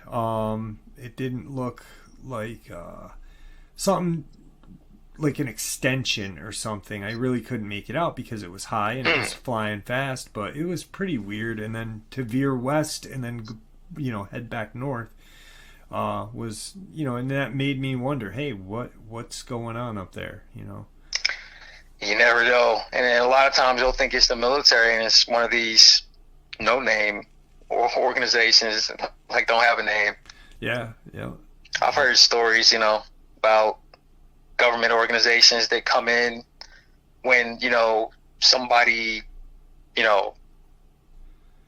S1: It didn't look like something like an extension or something. I really couldn't make it out because it was high and it was flying fast, but it was pretty weird. And then to veer west and then head back north was, and that made me wonder, hey, what's going on up there? You
S2: never know. And a lot of times you'll think it's the military, and it's one of these no-name organizations that, like, don't have a name.
S1: Yeah.
S2: I've heard stories, about government organizations that come in when, somebody,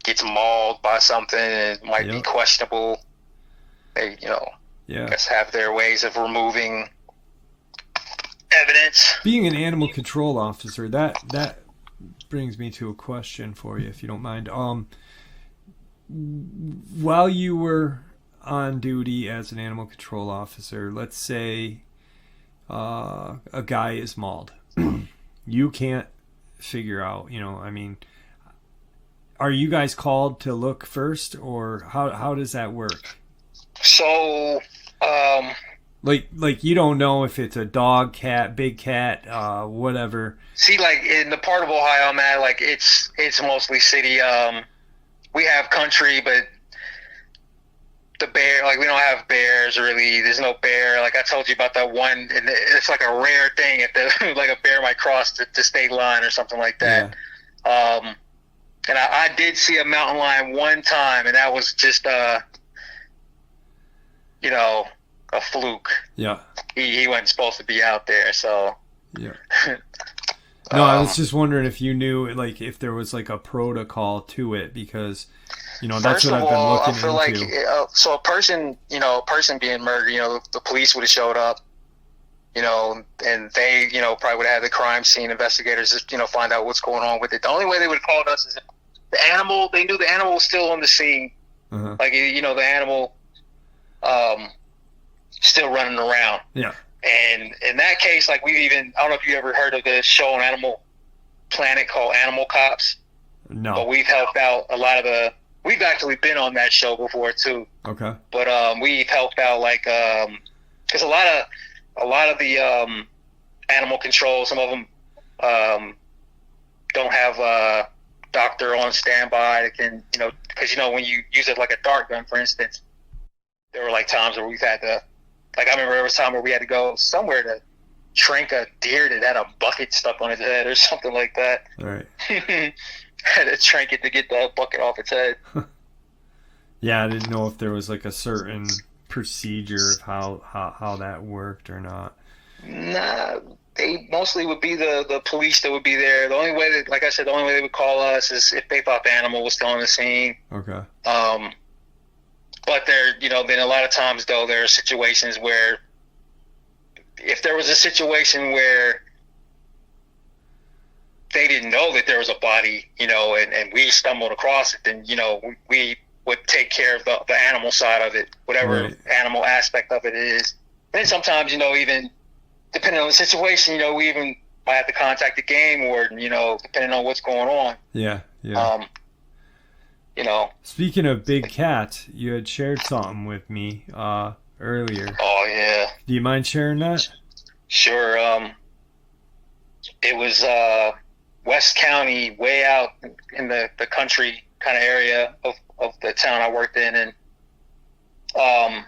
S2: gets mauled by something and it might be questionable. They, guess have their ways of removing evidence.
S1: Being an animal control officer, that brings me to a question for you, if you don't mind. While you were on duty as an animal control officer, let's say a guy is mauled. You can't figure out, I mean, are you guys called to look first, or how does that work?
S2: So,
S1: like you don't know if it's a dog, cat, big cat, whatever.
S2: See, like in the part of Ohio I'm at, like it's mostly city. We have country, but the bear, like we don't have bears really. There's no bear. Like I told you about that one, and it's like a rare thing if like a bear might cross the state line or something like that. Yeah. And I did see a mountain lion one time, and that was just a fluke.
S1: Yeah.
S2: He wasn't supposed to be out there, so.
S1: Yeah. No, I was just wondering if you knew, like, if there was like a protocol to it, because, that's what I've been looking into. I feel
S2: like, so a person being murdered, the police would have showed up, and they, probably would have had the crime scene investigators just, find out what's going on with it. The only way they would have called us is if they knew the animal was still on the scene. Uh-huh. Like, the animal, still running around.
S1: Yeah.
S2: And in that case, like I don't know if you ever heard of the show on Animal planet called Animal Cops.
S1: No.
S2: But we've helped out a lot of the. We've actually been on that show before too.
S1: Okay.
S2: But we've helped out like because a lot of the animal control. Some of them don't have a doctor on standby that can, because when you use it like a dart gun, for instance, there were like times where we've had to, like I remember there was a time where we had to go somewhere to shrink a deer that had a bucket stuck on its head or something like that.
S1: Right.
S2: Had to shrink it to get the bucket off its head.
S1: Yeah, I didn't know if there was like a certain procedure of how that worked or not.
S2: Nah, they mostly would be the police that would be there. The only way that, like I said, the only way they would call us is if they thought the animal was still on the scene.
S1: Okay.
S2: But then a lot of times though, there are situations where if there was a situation where they didn't know that there was a body, and we stumbled across it, then, we would take care of the animal side of it, whatever animal aspect of it is. And then sometimes, even depending on the situation, we even might have to contact the game warden, depending on what's going on.
S1: Yeah. Speaking of big cats, you had shared something with me earlier.
S2: Oh, yeah.
S1: Do you mind sharing that?
S2: Sure. It was West County, way out in the country kind of area of the town I worked in, and I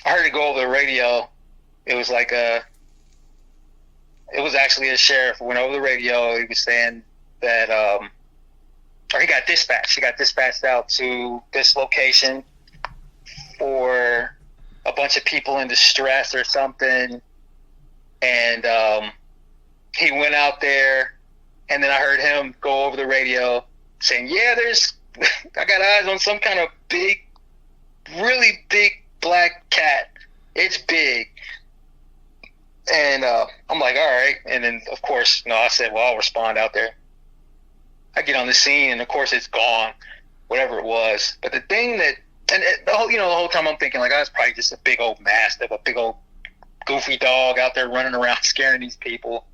S2: heard it go over the radio. It was like it was actually a sheriff who went over the radio. He was saying that, or he got dispatched. He got dispatched out to this location for a bunch of people in distress or something, and he went out there, and then I heard him go over the radio saying, yeah, I got eyes on some kind of big, really big black cat. It's big. And I'm like, all right. And then, of course, I said, well, I'll respond out there. I get on the scene, and, of course, it's gone, whatever it was. But the thing that, and the whole time I'm thinking, like, I was probably just a big old mastiff, a big old goofy dog out there running around scaring these people.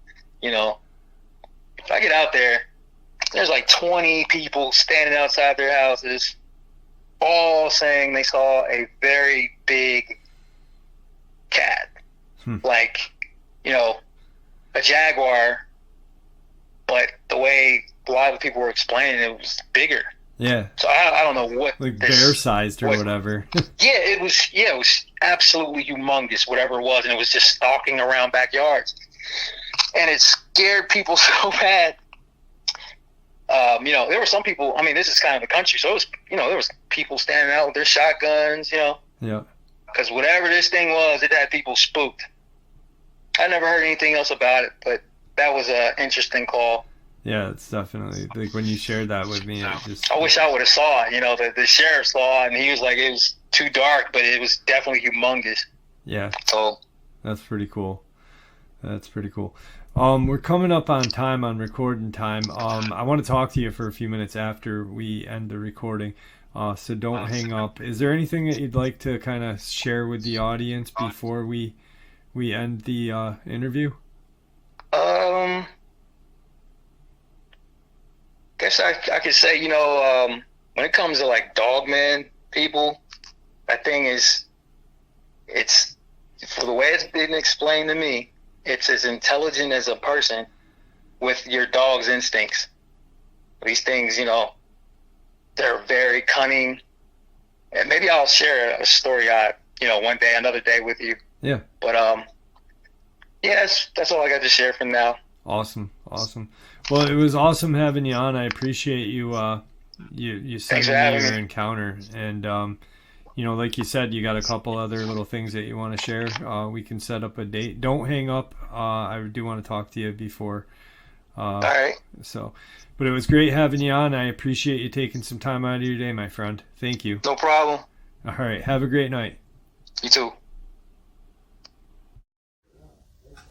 S2: If I get out there, there's like 20 people standing outside their houses, all saying they saw a very big cat. Like, a jaguar, but the way a lot of people were explaining it was bigger.
S1: Yeah.
S2: So I don't know what,
S1: like bear-sized or whatever.
S2: It was absolutely humongous, whatever it was, and it was just stalking around backyards. And it scared people so bad. There were some people, this is kind of the country, so it was, there was people standing out with their shotguns, Yeah. Because whatever this thing was, it had people spooked. I never heard anything else about it, but that was an interesting call.
S1: Yeah, it's definitely, like when you shared that with me, it just...
S2: I wish I would have saw it, the sheriff saw it, and he was like, it was too dark, but it was definitely humongous.
S1: Yeah.
S2: So...
S1: That's pretty cool. We're coming up on time, on recording time. I want to talk to you for a few minutes after we end the recording, so don't hang up. Is there anything that you'd like to kind of share with the audience before we end the interview?
S2: Guess I could say, when it comes to like Dogman people, that thing is, it's, for the way it's been explained to me, it's as intelligent as a person with your dog's instincts. These things, they're very cunning. And maybe I'll share a story one day, another day with you.
S1: Yeah.
S2: But that's all I got to share for now.
S1: Awesome. Well, it was awesome having you on. I appreciate you you sending me your encounter, and like you said, you got a couple other little things that you want to share. We can set up a date. Don't hang up. I do want to talk to you before.
S2: All right.
S1: But it was great having you on. I appreciate you taking some time out of your day, my friend. Thank you.
S2: No problem.
S1: All right. Have a great night.
S2: You too.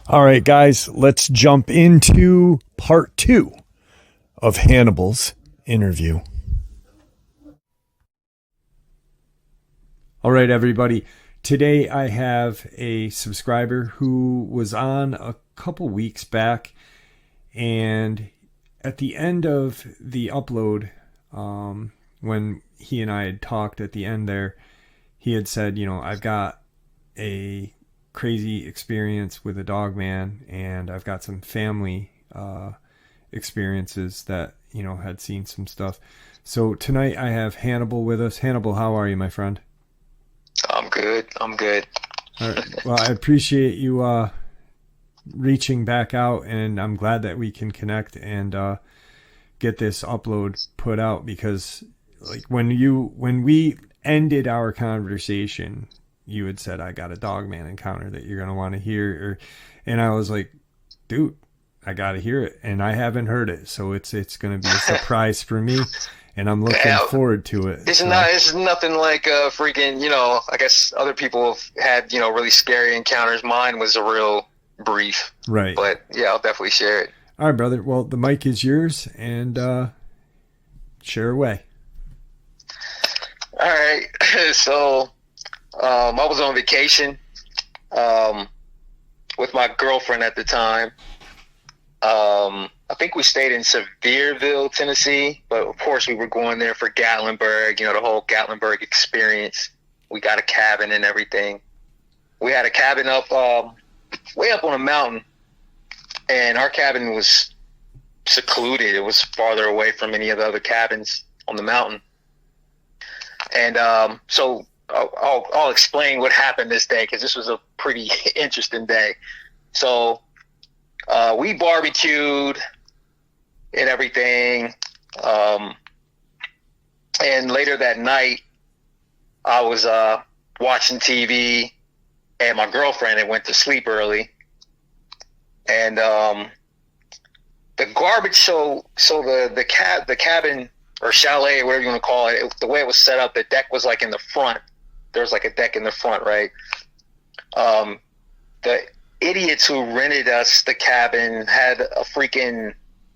S1: All right, guys, let's jump into part 2 of Hannibal's interview. All right, everybody. Today I have a subscriber who was on a couple weeks back, And at the end of the upload, when he and I had talked at the end there, he had said, I've got a crazy experience with a Dogman, and I've got some family experiences that, had seen some stuff. So tonight I have Hannibal with us. Hannibal, how are you, my friend?
S2: I'm good. All
S1: right. Well, I appreciate you reaching back out, and I'm glad that we can connect and get this upload put out, because like when we ended our conversation, you had said, I got a Dogman encounter that you're going to want to hear. And I was like, dude, I got to hear it. And I haven't heard it. So it's going to be a surprise for me. And I'm looking forward to it.
S2: It's nothing like freaking, I guess other people have had, really scary encounters. Mine was a real brief.
S1: Right.
S2: But yeah, I'll definitely share it.
S1: All right, brother. Well, the mic is yours, and share away.
S2: All right. So I was on vacation with my girlfriend at the time. I think we stayed in Sevierville, Tennessee, but of course we were going there for Gatlinburg, the whole Gatlinburg experience. We got a cabin and everything. We had a cabin up way up on a mountain, and our cabin was secluded. It was farther away from any of the other cabins on the mountain. And so I'll explain what happened this day, because this was a pretty interesting day. So we barbecued and everything. And later that night, I was watching TV, and my girlfriend had went to sleep early. And the garbage, so the cabin or chalet, whatever you want to call it, the way it was set up, the deck was like in the front. There was like a deck in the front, right? The idiots who rented us the cabin had the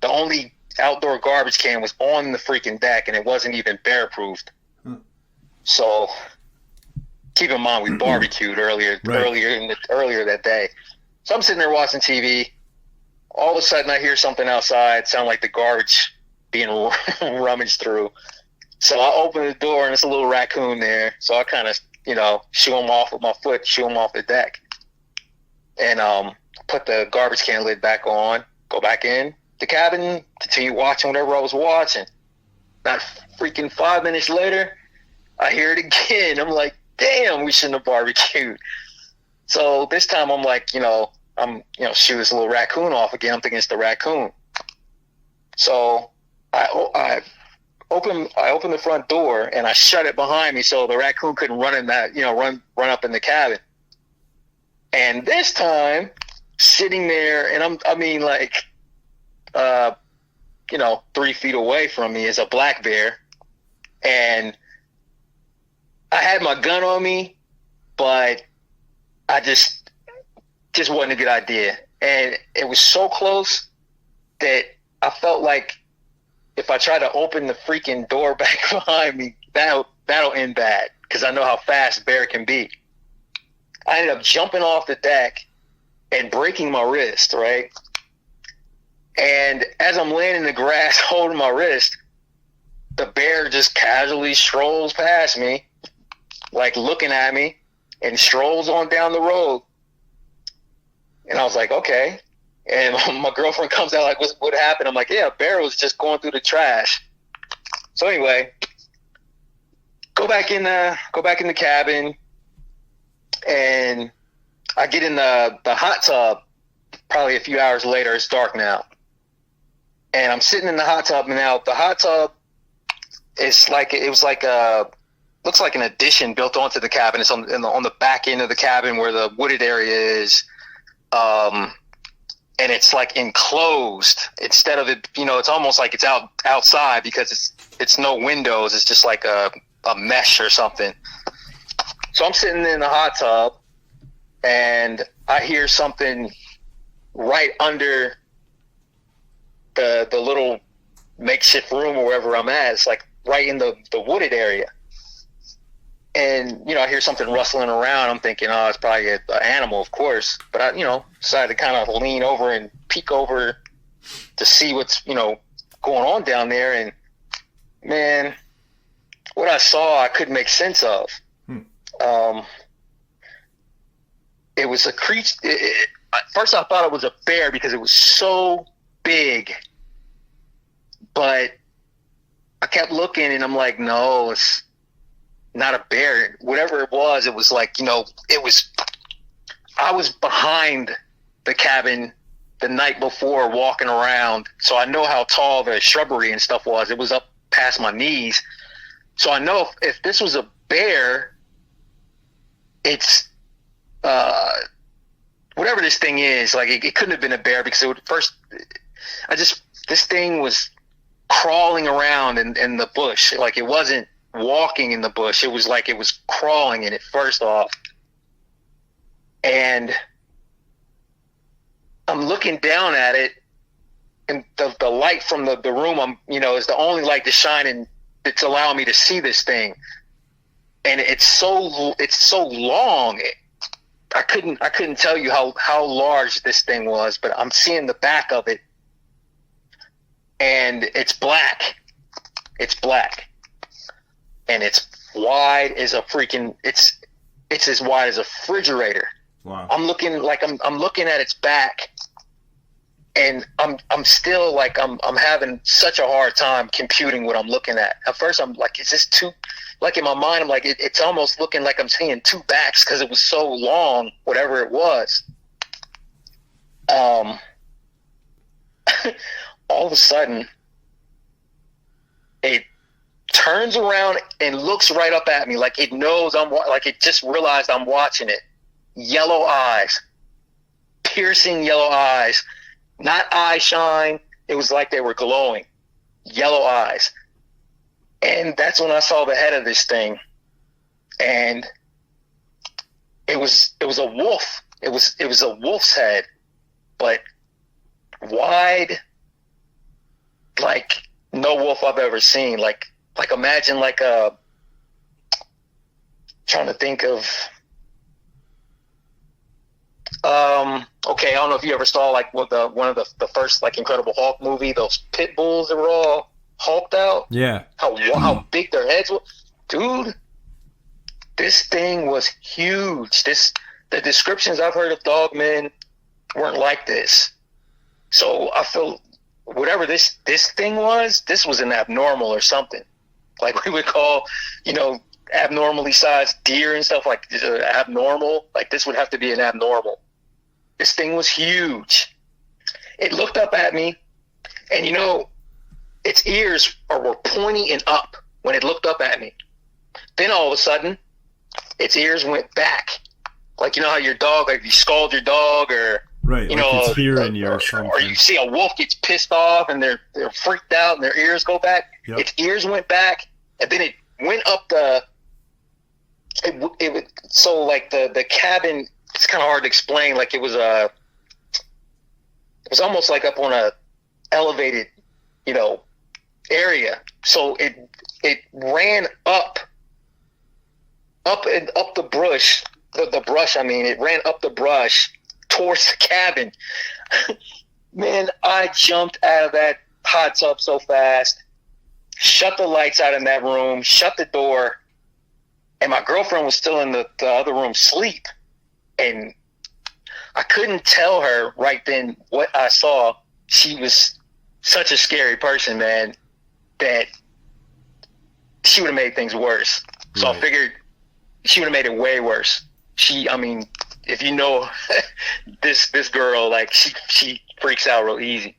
S2: only outdoor garbage can was on the freaking deck, and it wasn't even bear-proofed. So keep in mind, we barbecued earlier that day. So I'm sitting there watching TV. All of a sudden, I hear something outside sound like the garbage being rummaged through. So I open the door, and it's a little raccoon there. So I kind of, shoo him off with my foot, shoo him off the deck. And put the garbage can lid back on, go back in the cabin, continue watching whatever I was watching. About freaking 5 minutes later, I hear it again. I'm like, damn, we shouldn't have barbecued. So this time I'm like, shoot this little raccoon off again. I'm thinking it's the raccoon. So I open the front door, and I shut it behind me so the raccoon couldn't run in that, run up in the cabin. And this time, sitting there, and 3 feet away from me is a black bear. And I had my gun on me, but I just wasn't a good idea. And it was so close that I felt like if I try to open the freaking door back behind me, that'll end bad, because I know how fast a bear can be. I ended up jumping off the deck and breaking my wrist, right? And as I'm laying in the grass holding my wrist, the bear just casually strolls past me, like looking at me, and strolls on down the road. And I was like, okay. And my girlfriend comes out like, what happened? I'm like, yeah, a bear was just going through the trash. So anyway, go back in the cabin, and I get in the hot tub. Probably a few hours later, it's dark now, and I'm sitting in the hot tub. And now the hot tub is looks like an addition built onto the cabin. It's on the back end of the cabin where the wooded area is. And it's like enclosed instead of it, it's almost like it's outside, because it's no windows. It's just like a mesh or something. So I'm sitting in the hot tub, and I hear something right under the little makeshift room or wherever I'm at. It's like right in the wooded area. And, I hear something rustling around. I'm thinking, oh, it's probably an animal, of course. But I, decided to kind of lean over and peek over to see what's, going on down there. And man, what I saw, I couldn't make sense of. It was a creature. First, I thought it was a bear because it was so big, but I kept looking and I'm like, no, it's not a bear. Whatever it was like, I was behind the cabin the night before walking around. So I know how tall the shrubbery and stuff was. It was up past my knees. So I know if this was a bear, it's, whatever this thing is, like it couldn't have been a bear because this thing was crawling around in the bush. Like it wasn't walking in the bush. It was like it was crawling in it first off. And I'm looking down at it, and the light from the room is the only light that's shining that's allowing me to see this thing. And it's so long. I couldn't tell you how large this thing was, but I'm seeing the back of it, and it's black. It's black, and it's wide as a freaking. It's as wide as a refrigerator.
S1: Wow.
S2: I'm looking at its back, and I'm still like I'm having such a hard time computing what I'm looking at. At first, I'm like, is this too? Like in my mind, I'm like, it's almost looking like I'm seeing two backs because it was so long, whatever it was. All of a sudden, it turns around and looks right up at me, like it knows like it just realized I'm watching it. Yellow eyes, piercing yellow eyes, not eye shine. It was like they were glowing, yellow eyes. And that's when I saw the head of this thing, and it was a wolf. It was a wolf's head, but wide, like no wolf I've ever seen. Like imagine like trying to think of. Okay, I don't know if you ever saw like one of the first like Incredible Hulk movie. Those pit bulls that were all hulked out.
S1: Yeah.
S2: How big their heads were, dude. This thing was huge. The descriptions I've heard of Dogman weren't like this. So I feel whatever this thing was, this was an abnormal or something. Like we would call, abnormally sized deer and stuff like abnormal. Like this would have to be an abnormal. This thing was huge. It looked up at me, and its ears were pointy and up when it looked up at me. Then all of a sudden, its ears went back. Like how your dog, like you scald your dog, or
S1: right, like it's hearing you or something.
S2: Or you see a wolf gets pissed off and they're freaked out and their ears go back.
S1: Yep.
S2: Its ears went back, and then it went up so like the cabin. It's kind of hard to explain. Like it was almost like up on a elevated, area. So it ran up the brush. The brush. I mean, it ran up the brush towards the cabin. Man, I jumped out of that hot tub so fast. Shut the lights out in that room. Shut the door. And my girlfriend was still in the other room asleep. And I couldn't tell her right then what I saw. She was such a scary person, man, that she would have made things worse. So
S1: right.
S2: I figured she would have made it way worse. If you know this girl, like she freaks out real easy.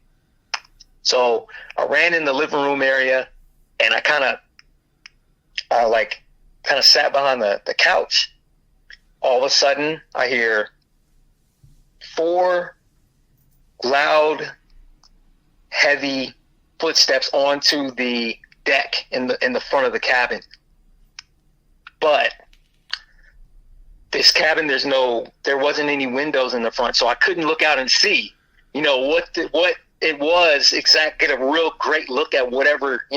S2: So I ran in the living room area, and I kind of sat behind the couch. All of a sudden, I hear 4 loud, heavy footsteps onto the deck in the front of the cabin. But this cabin, there wasn't any windows in the front, so I couldn't look out and see, what it was exactly. Get a real great look at whatever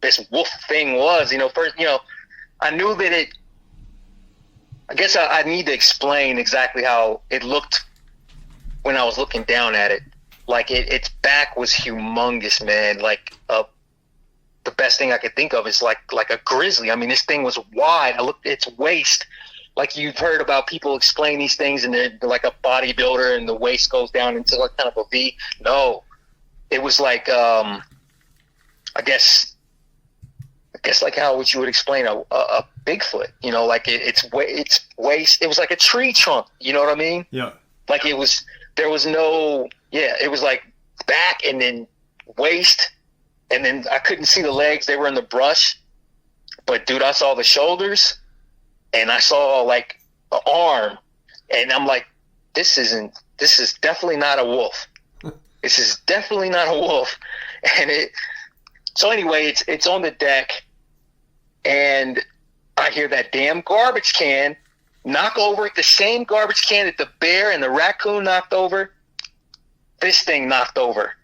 S2: this wolf thing was. First, I knew that I guess I need to explain exactly how it looked when I was looking down at it. Like its back was humongous, man. Like the best thing I could think of is like a grizzly. I mean, this thing was wide. I looked its waist. Like you've heard about people explain these things, and they're like a bodybuilder, and the waist goes down into like kind of a V. No, it was like I guess like how you would explain a Bigfoot. You know, like its waist. It was like a tree trunk. You know what I mean?
S1: Yeah.
S2: Like it was. There was no. Yeah, it was like back and then waist, and then I couldn't see the legs. They were in the brush. But dude, I saw the shoulders. And I saw like an arm, and I'm like, this is definitely not a wolf. This is definitely not a wolf. And so anyway, it's on the deck, and I hear that damn garbage can knock over, the same garbage can that the bear and the raccoon knocked over. This thing knocked over.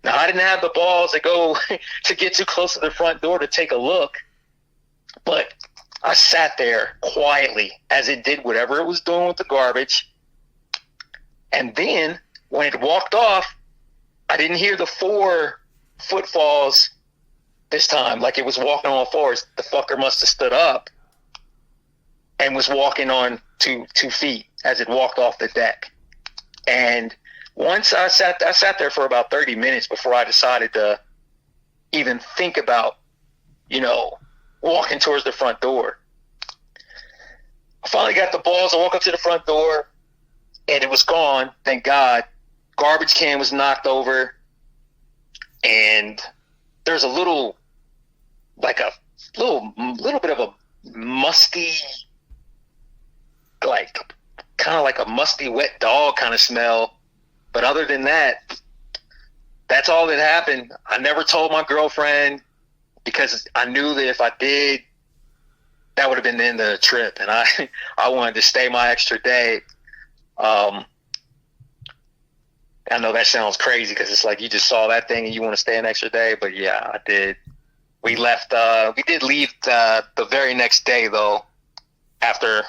S2: Now, I didn't have the balls to go to get too close to the front door to take a look, but I sat there quietly as it did whatever it was doing with the garbage. And then when it walked off, I didn't hear the 4 footfalls this time. Like it was walking on all fours. The fucker must have stood up and was walking on 2 feet as it walked off the deck. And once I sat there for about 30 minutes before I decided to even think about, walking towards the front door. I finally got the balls. I walk up to the front door, and it was gone. Thank God. Garbage can was knocked over, and there's a little bit of a musty, like kind of like a musty wet dog kind of smell. But other than that, that's all that happened. I never told my girlfriend because I knew that if I did, that would have been the end of the trip. And I wanted to stay my extra day. I know that sounds crazy because it's like you just saw that thing and you want to stay an extra day. But yeah, I did. We left. We did leave the very next day, though, after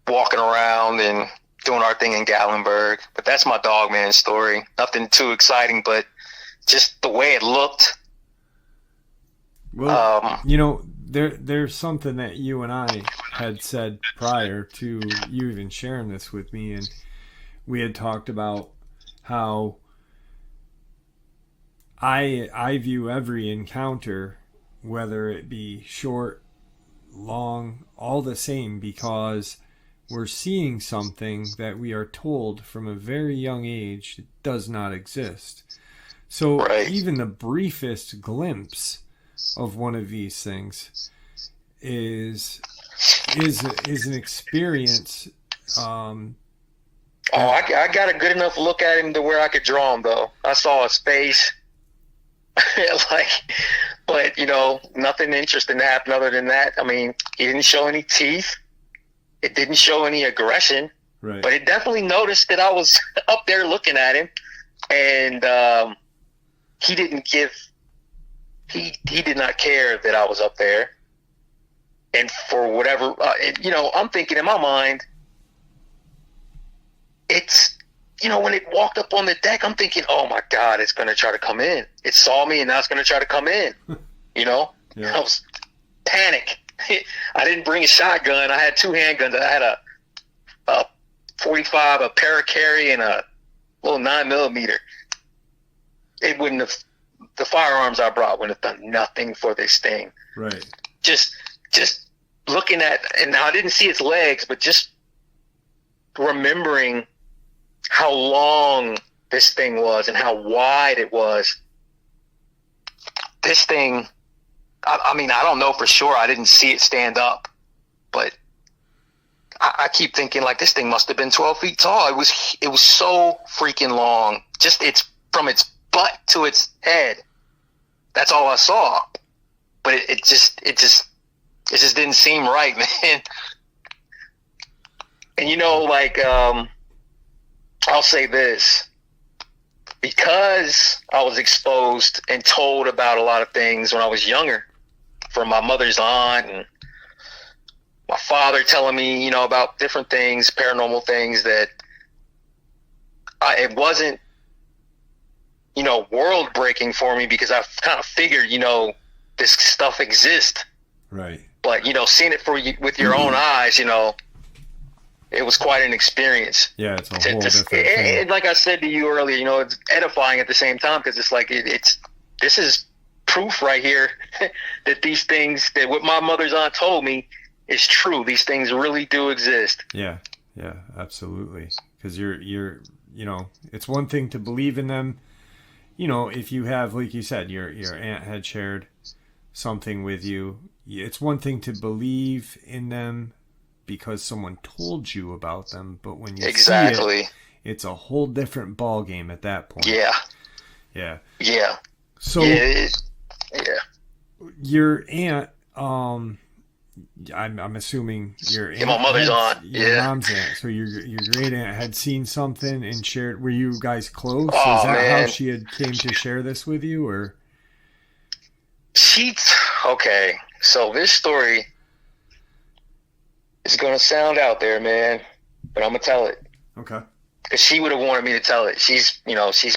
S2: walking around and doing our thing in Gatlinburg. But that's my Dogman story. Nothing too exciting, but just the way it looked.
S1: Well, there's something that you and I had said prior to you even sharing this with me, and we had talked about how I view every encounter, whether it be short, long, all the same, because we're seeing something that we are told from a very young age does not exist. So
S2: right.
S1: Even the briefest glimpse of one of these things is an experience.
S2: I got a good enough look at him to where I could draw him, though. I saw his face, but nothing interesting happened other than that. I mean, he didn't show any teeth. It didn't show any aggression,
S1: right.
S2: But it definitely noticed that I was up there looking at him, and he didn't give. He did not care that I was up there, and for whatever I'm thinking in my mind, it's when it walked up on the deck, I'm thinking, oh my God, it's going to try to come in. It saw me, and now it's going to try to come in. Yeah. I was panic. I didn't bring a shotgun. I had 2 handguns. I had a 45, a paracarry, and a little 9mm. It wouldn't have. The firearms I brought wouldn't have done nothing for this thing.
S1: Right.
S2: Just looking at, and now I didn't see its legs, but just remembering how long this thing was and how wide it was. This thing, I mean, I don't know for sure. I didn't see it stand up, but I keep thinking like this thing must have been 12 feet tall. It was so freaking long. Just from its butt to its head. That's all I saw. But it just didn't seem right, man. And I'll say this. Because I was exposed and told about a lot of things when I was younger from my mother's aunt and my father telling me, about different things, paranormal things, that it wasn't, world breaking for me, because I kind of figured, this stuff exists.
S1: Right.
S2: But, seeing it with your own eyes, it was quite an experience.
S1: Yeah, it's a whole different thing.
S2: And like I said to you earlier, it's edifying at the same time, because it's like this is proof right here that these things, that what my mother's aunt told me is true. These things really do exist.
S1: Yeah, absolutely. Because you're it's one thing to believe in them. If you have, like you said, your aunt had shared something with you, it's one thing to believe in them because someone told you about them, but when you see it, it's a whole different ball game at that point.
S2: Yeah. So
S1: your aunt, I'm assuming your aunt,
S2: my mother's aunt,
S1: your mom's aunt. So your great aunt had seen something and shared. Were you guys close?
S2: Oh,
S1: Is that
S2: man.
S1: how she had came to share this with you, or?
S2: Okay. So this story is going to sound out there, man, but I'm gonna tell it.
S1: Okay.
S2: Because she would have wanted me to tell it. She's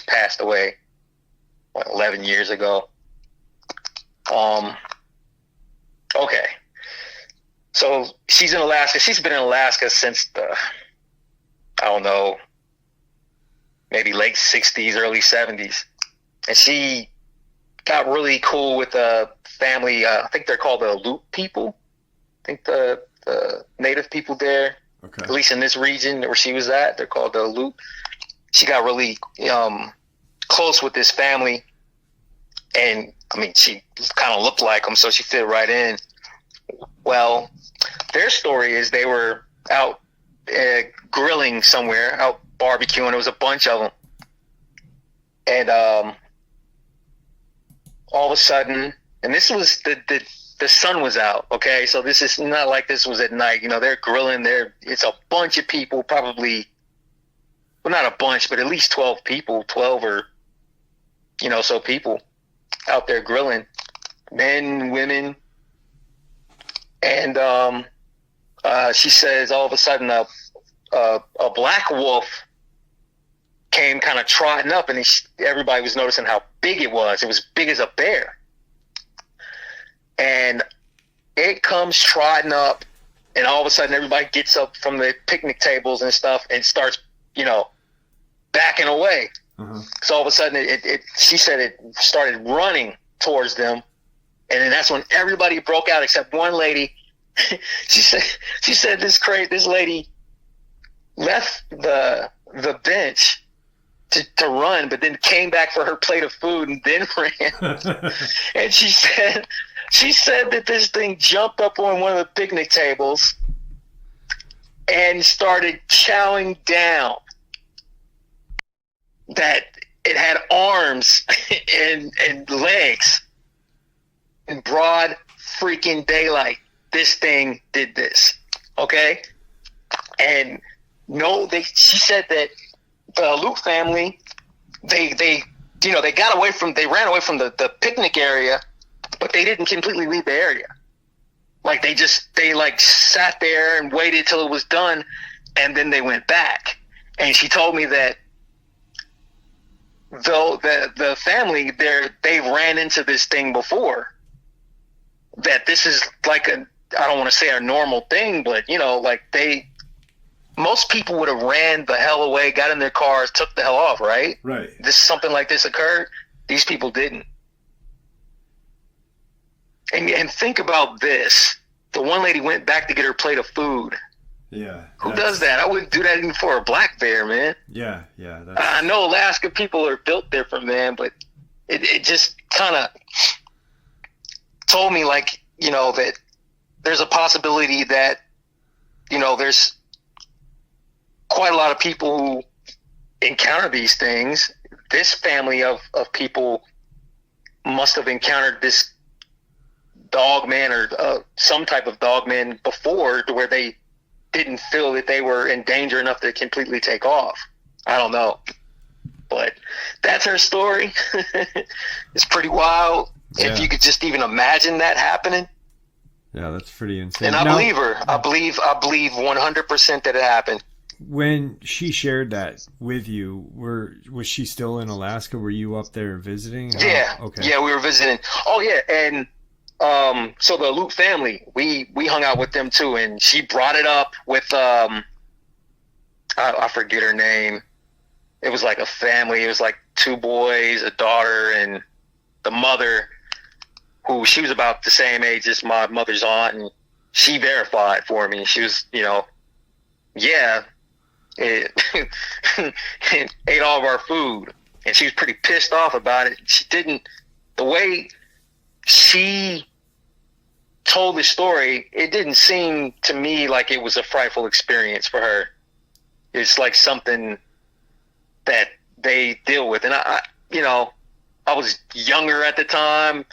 S2: passed away 11 years ago. Okay. So she's in Alaska. She's been in Alaska since I don't know, maybe late 60s, early 70s. And she got really cool with a family. I think they're called the Aleut people. I think the native people there,
S1: okay,
S2: at least in this region where she was at, they're called the Aleut. She got really close with this family. And, she kind of looked like them, so she fit right in. Well, their story is they were out grilling somewhere, out barbecuing. There was a bunch of them. And all of a sudden, and this was the sun was out, okay? So this is not like this was at night. They're grilling. It's a bunch of people, probably, well, not a bunch, but at least 12 people, 12 or, so people out there grilling, men, women. And she says all of a sudden a black wolf came kind of trotting up, and everybody was noticing how big it was. It was big as a bear. And it comes trotting up, and all of a sudden everybody gets up from the picnic tables and stuff and starts, backing away.
S1: Uh-huh.
S2: So all of a sudden she said it started running towards them. And then that's when everybody broke out except one lady. She said this lady left the bench to run, but then came back for her plate of food and then ran. And she said that this thing jumped up on one of the picnic tables and started chowing down. That it had arms and legs in broad freaking daylight. This thing did this, okay? And she said that the Aleut family, they ran away from the picnic area, but they didn't completely leave the area. Like they sat there and waited till it was done, and then they went back. And she told me that though the family they ran into this thing before, that this is like I don't want to say a normal thing, but most people would have ran the hell away, got in their cars, took the hell off, right?
S1: Right.
S2: Something like this occurred. These people didn't. And think about this. The one lady went back to get her plate of food.
S1: Yeah.
S2: Who does that? I wouldn't do that even for a black bear, man.
S1: Yeah.
S2: I know Alaska people are built different, man, but it just kind of told me that there's a possibility that, there's quite a lot of people who encounter these things. This family of people must have encountered this Dogman or some type of Dogman before, to where they didn't feel that they were in danger enough to completely take off. I don't know. But that's her story. It's pretty wild. Yeah. If you could just even imagine that happening.
S1: Yeah, that's pretty insane.
S2: And I believe her. I believe 100% that it happened.
S1: when she shared that with you, was she still in Alaska? Were you up there visiting?
S2: Yeah.
S1: Oh, okay.
S2: Yeah, we were visiting. Oh yeah, and so the Loop family, we hung out with them too, and she brought it up with I forget her name. It was like a family. It was like 2 boys, a daughter, and the mother, who she was about the same age as my mother's aunt, and she verified for me. She was, yeah, it, it ate all of our food, and she was pretty pissed off about it. She didn't, the way she told the story, it didn't seem to me like it was a frightful experience for her. It's like something that they deal with, and I was younger at the time.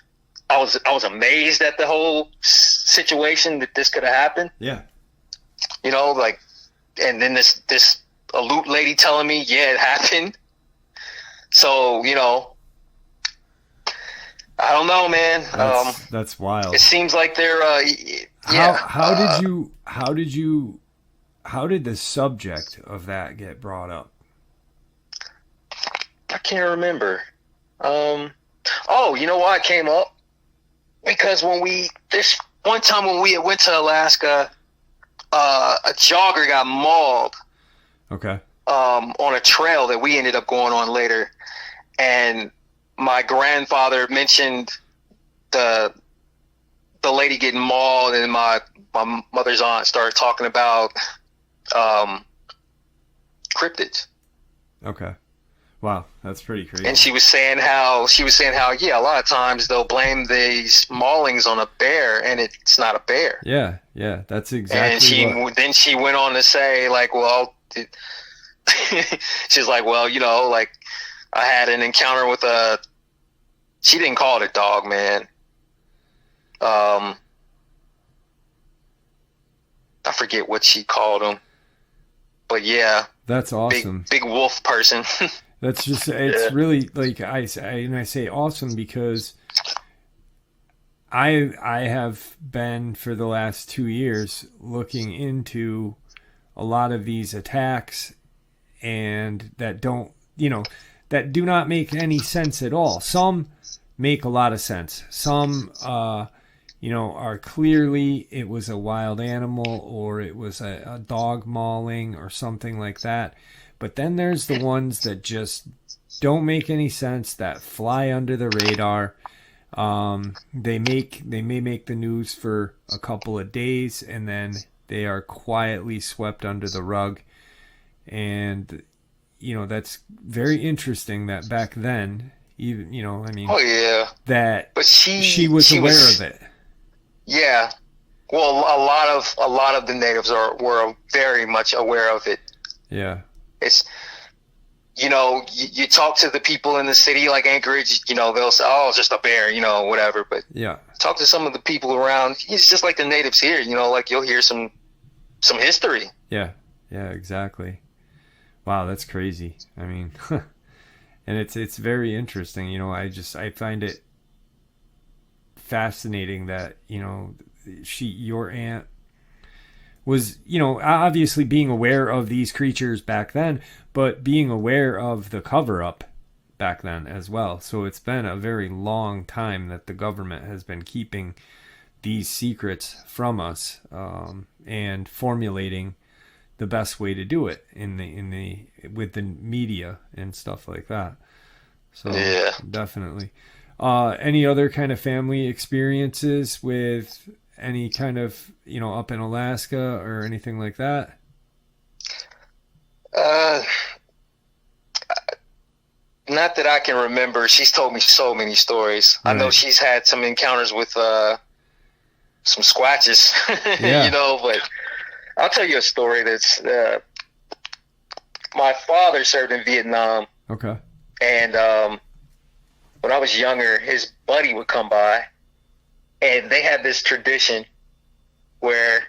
S2: I was amazed at the whole situation that this could have happened.
S1: Yeah.
S2: And then this Aleut lady telling me, yeah, it happened. So, I don't know, man.
S1: That's wild.
S2: It seems like they're,
S1: How did the subject of that get brought up?
S2: I can't remember. You know why it came up? Because this one time when we went to Alaska, a jogger got mauled.
S1: Okay.
S2: On a trail that we ended up going on later, and my grandfather mentioned the lady getting mauled, and my mother's aunt started talking about cryptids.
S1: Okay. Wow, that's pretty crazy.
S2: And she was saying how yeah, a lot of times they'll blame these maulings on a bear, and it's not a bear.
S1: Yeah, that's exactly.
S2: And then she went on to say, like, well, she's like, well, like, I had an encounter with she didn't call it a Dogman. I forget what she called him, but yeah,
S1: that's awesome.
S2: Big wolf person.
S1: That's just, it's really, like, I say awesome because I have been for the last 2 years looking into a lot of these attacks, and that do not make any sense at all. Some make a lot of sense. Some, are clearly it was a wild animal, or it was a dog mauling or something like that. But then there's the ones that just don't make any sense, that fly under the radar. They may make the news for a couple of days, and then they are quietly swept under the rug. And that's very interesting that back then, even
S2: oh yeah,
S1: that
S2: but
S1: she was aware of it.
S2: Yeah, well, a lot of the natives were very much aware of it.
S1: Yeah.
S2: It's, you talk to the people in the city, like Anchorage, they'll say, oh, it's just a bear, whatever. But
S1: yeah,
S2: talk to some of the people around. It's just like the natives here, like you'll hear some history.
S1: Yeah, exactly. Wow, that's crazy. I mean, and it's very interesting. I find it fascinating that, your aunt was, obviously being aware of these creatures back then, but being aware of the cover-up back then as well. So it's been a very long time that the government has been keeping these secrets from us, and formulating the best way to do it with the media and stuff like that. So yeah, definitely. Any other kind of family experiences with any kind of, up in Alaska or anything like that?
S2: Not that I can remember. She's told me so many stories. Right. I know she's had some encounters with some squatches,
S1: yeah.
S2: But I'll tell you a story that's my father served in Vietnam.
S1: Okay.
S2: And when I was younger, his buddy would come by, and they had this tradition where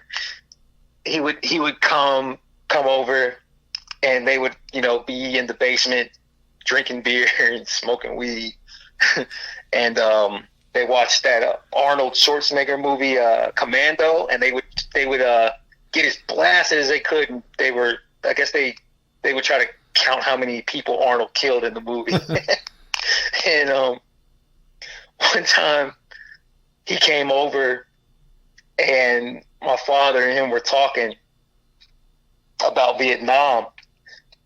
S2: he would come over, and they would, be in the basement drinking beer and smoking weed. And they watched that Arnold Schwarzenegger movie, Commando, and they would get as blasted as they could, and they were I guess they would try to count how many people Arnold killed in the movie. And one time he came over and my father and him were talking about Vietnam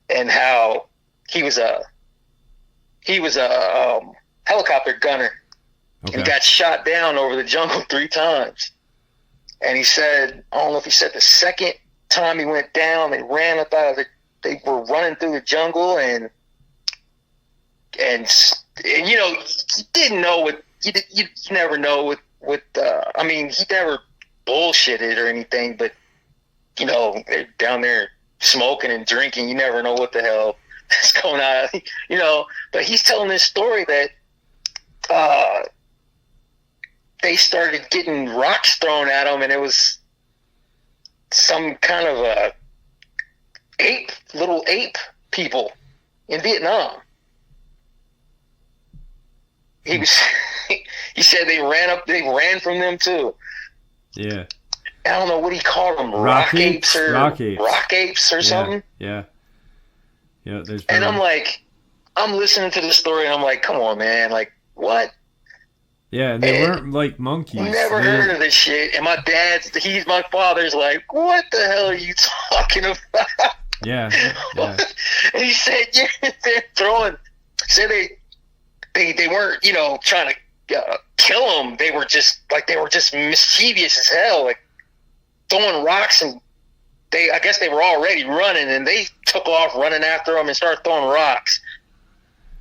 S2: and how he was a helicopter gunner. Okay. And he got shot down over the jungle 3 times. And he said, I don't know if he said the second time he went down, they ran up out of the, they were running through the jungle and you know, you didn't know what, you never know what I mean, he never bullshitted or anything, but you know, they're down there smoking and drinking. You never know what the hell is going on, you know. But he's telling this story that they started getting rocks thrown at them, and it was some kind of little ape people in Vietnam. He said they ran from them too.
S1: Yeah.
S2: I don't know what he called them, rock apes or something.
S1: Yeah. There's.
S2: And I'm like, I'm listening to this story, and I'm like, come on, man, like what?
S1: Yeah, and they weren't like monkeys.
S2: Never heard of this shit. And my father's like, what the hell are you talking about?
S1: Yeah.
S2: And he said, yeah, they're throwing. Said they weren't, you know, trying to kill them. They were just mischievous as hell, like throwing rocks, and I guess they were already running, and they took off running after them and started throwing rocks.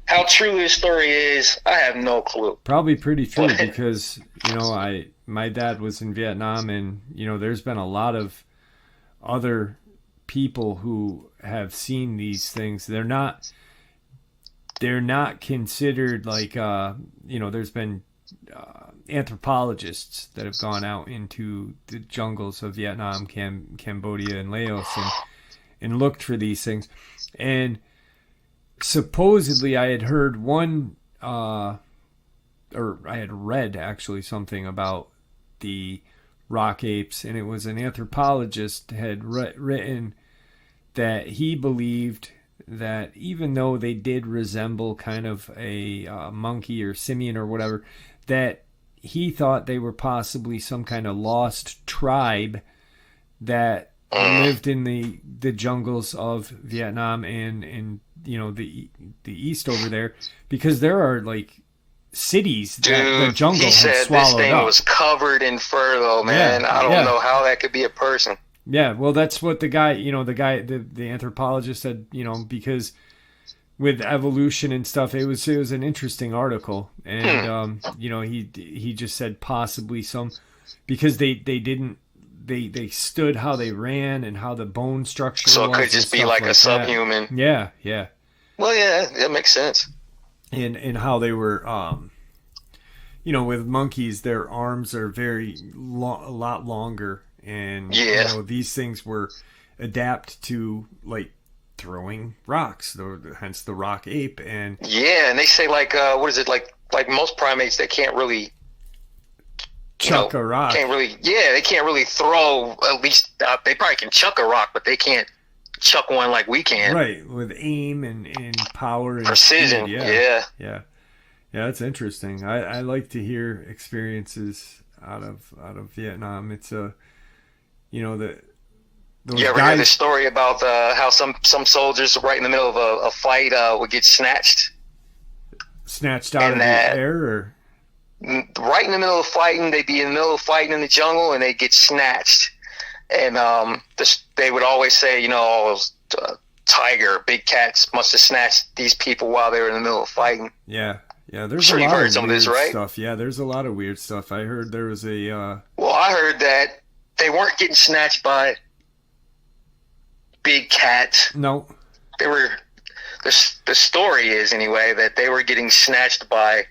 S2: How true this story is, I have no clue.
S1: Probably pretty true because, you know, my dad was in Vietnam, and, you know, there's been a lot of other people who have seen these things. They're not considered like, you know, there's been anthropologists that have gone out into the jungles of Vietnam, Cambodia, and Laos and looked for these things. And supposedly I had heard or I had read actually something about the rock apes, and it was an anthropologist had written that he believed that even though they did resemble kind of a monkey or simian or whatever, that he thought they were possibly some kind of lost tribe that lived in the jungles of Vietnam and you know the east over there, because there are like cities that the jungle has swallowed up. He said this thing
S2: was covered in fur, though, man. Yeah, I don't know how that could be a person.
S1: Yeah, well, that's what the anthropologist said, you know, because with evolution and stuff, it was an interesting article, and you know, he just said possibly some, because they stood how they ran and how the bone structure was.
S2: So it could just be like a subhuman.
S1: Yeah.
S2: Well, yeah, that makes sense.
S1: And how they were, you know, with monkeys, their arms are a lot longer. And you know, these things were adapt to like throwing rocks, hence the rock ape. And
S2: and they say like what is it, like most primates, they can't really
S1: chuck a rock.
S2: They can't really throw. At least they probably can chuck a rock, but they can't chuck one like we can.
S1: Right, with aim and power and
S2: precision.
S1: Speed. Yeah, that's interesting. I like to hear experiences out of Vietnam. It's you know, you
S2: ever hear this story about how some soldiers right in the middle of a fight would get snatched
S1: out of the air? Or?
S2: Right in the middle of fighting, they'd be in the middle of fighting in the jungle, and they'd get snatched. And they would always say, you know, tiger, big cats must have snatched these people while they were in the middle of fighting.
S1: Yeah. There's a lot of weird stuff. Yeah, there's a lot of weird stuff. I heard there was a...
S2: Well, I heard that they weren't getting snatched by big cats.
S1: No.
S2: They were... The story is, anyway, that they were getting snatched by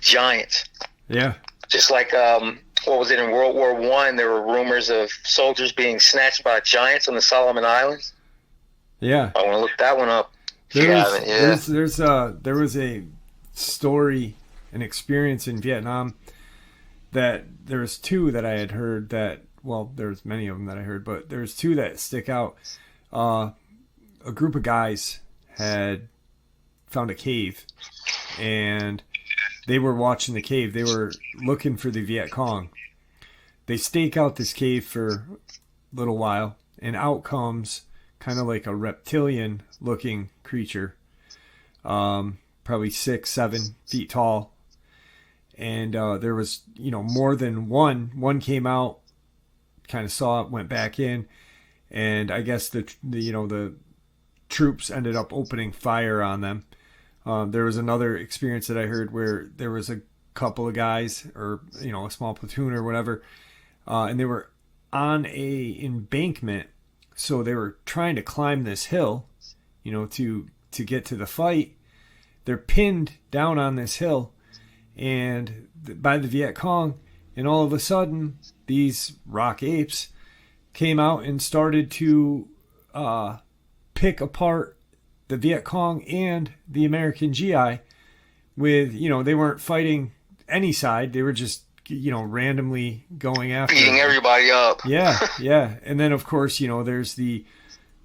S2: giants.
S1: Yeah.
S2: Just like, what was it, in World War I, there were rumors of soldiers being snatched by giants on the Solomon Islands.
S1: Yeah.
S2: I want to look that one up.
S1: There was a story, an experience in Vietnam that there's two that I had heard that, well, there's many of them that I heard, but there's two that stick out. a group of guys had found a cave, and they were watching the cave. They were looking for the Viet Cong. They stake out this cave for a little while, and out comes kind of like a reptilian looking creature, probably 6-7 feet tall. And there was, more than one. One came out, kind of saw it, went back in, and I guess the troops ended up opening fire on them. There was another experience that I heard where there was a couple of guys, or a small platoon or whatever, and they were on a embankment, so they were trying to climb this hill, to get to the fight. They're pinned down on this hill, and by the Viet Cong, and all of a sudden these rock apes came out and started to pick apart the Viet Cong and the American GI with, they weren't fighting any side. They were just, randomly going after
S2: beating everybody up.
S1: Yeah. And then, of course, there's the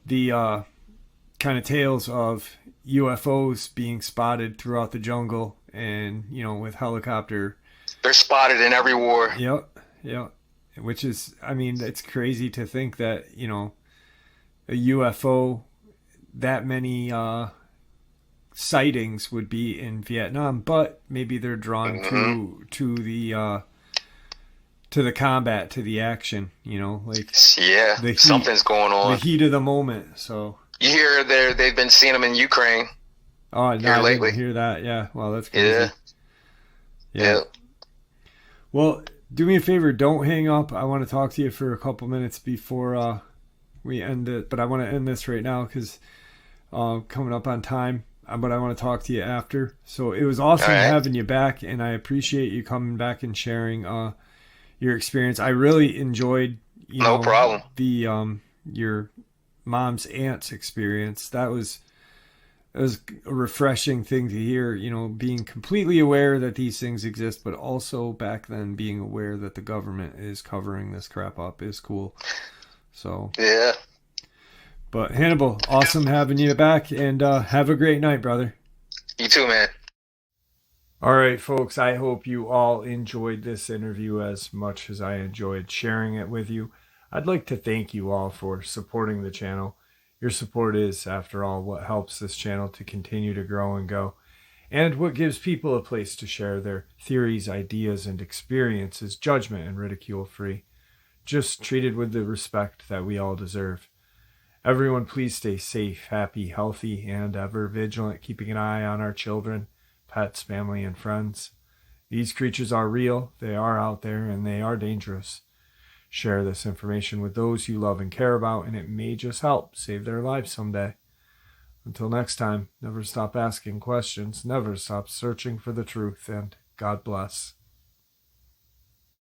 S1: kind of tales of UFOs being spotted throughout the jungle, and, with helicopter.
S2: They're spotted in every war.
S1: Yep. Which is, it's crazy to think that, a UFO, that many sightings would be in Vietnam, but maybe they're drawn to the combat, to the action,
S2: something's going on.
S1: The heat of the moment. So
S2: you hear they've been seeing them in Ukraine.
S1: Oh, no, I didn't hear that. Yeah, well, that's crazy. Yeah. Well, do me a favor, don't hang up. I want to talk to you for a couple minutes before we end it, but I want to end this right now because coming up on time, but I want to talk to you after. So it was awesome having you back, and I appreciate you coming back and sharing your experience. I really enjoyed
S2: no problem.
S1: The your mom's aunt's experience. It was a refreshing thing to hear, being completely aware that these things exist, but also back then being aware that the government is covering this crap up is cool. So
S2: yeah.
S1: But Hannibal, awesome having you back, and have a great night, brother.
S2: You too, man.
S1: All right, folks, I hope you all enjoyed this interview as much as I enjoyed sharing it with you. I'd like to thank you all for supporting the channel. Your support is, after all, what helps this channel to continue to grow and go, and what gives people a place to share their theories, ideas, and experiences, judgment and ridicule-free, just treated with the respect that we all deserve. Everyone, please stay safe, happy, healthy, and ever vigilant, keeping an eye on our children, pets, family, and friends. These creatures are real, they are out there, and they are dangerous. Share this information with those you love and care about, and it may just help save their lives someday. Until next time, never stop asking questions, never stop searching for the truth, and God bless.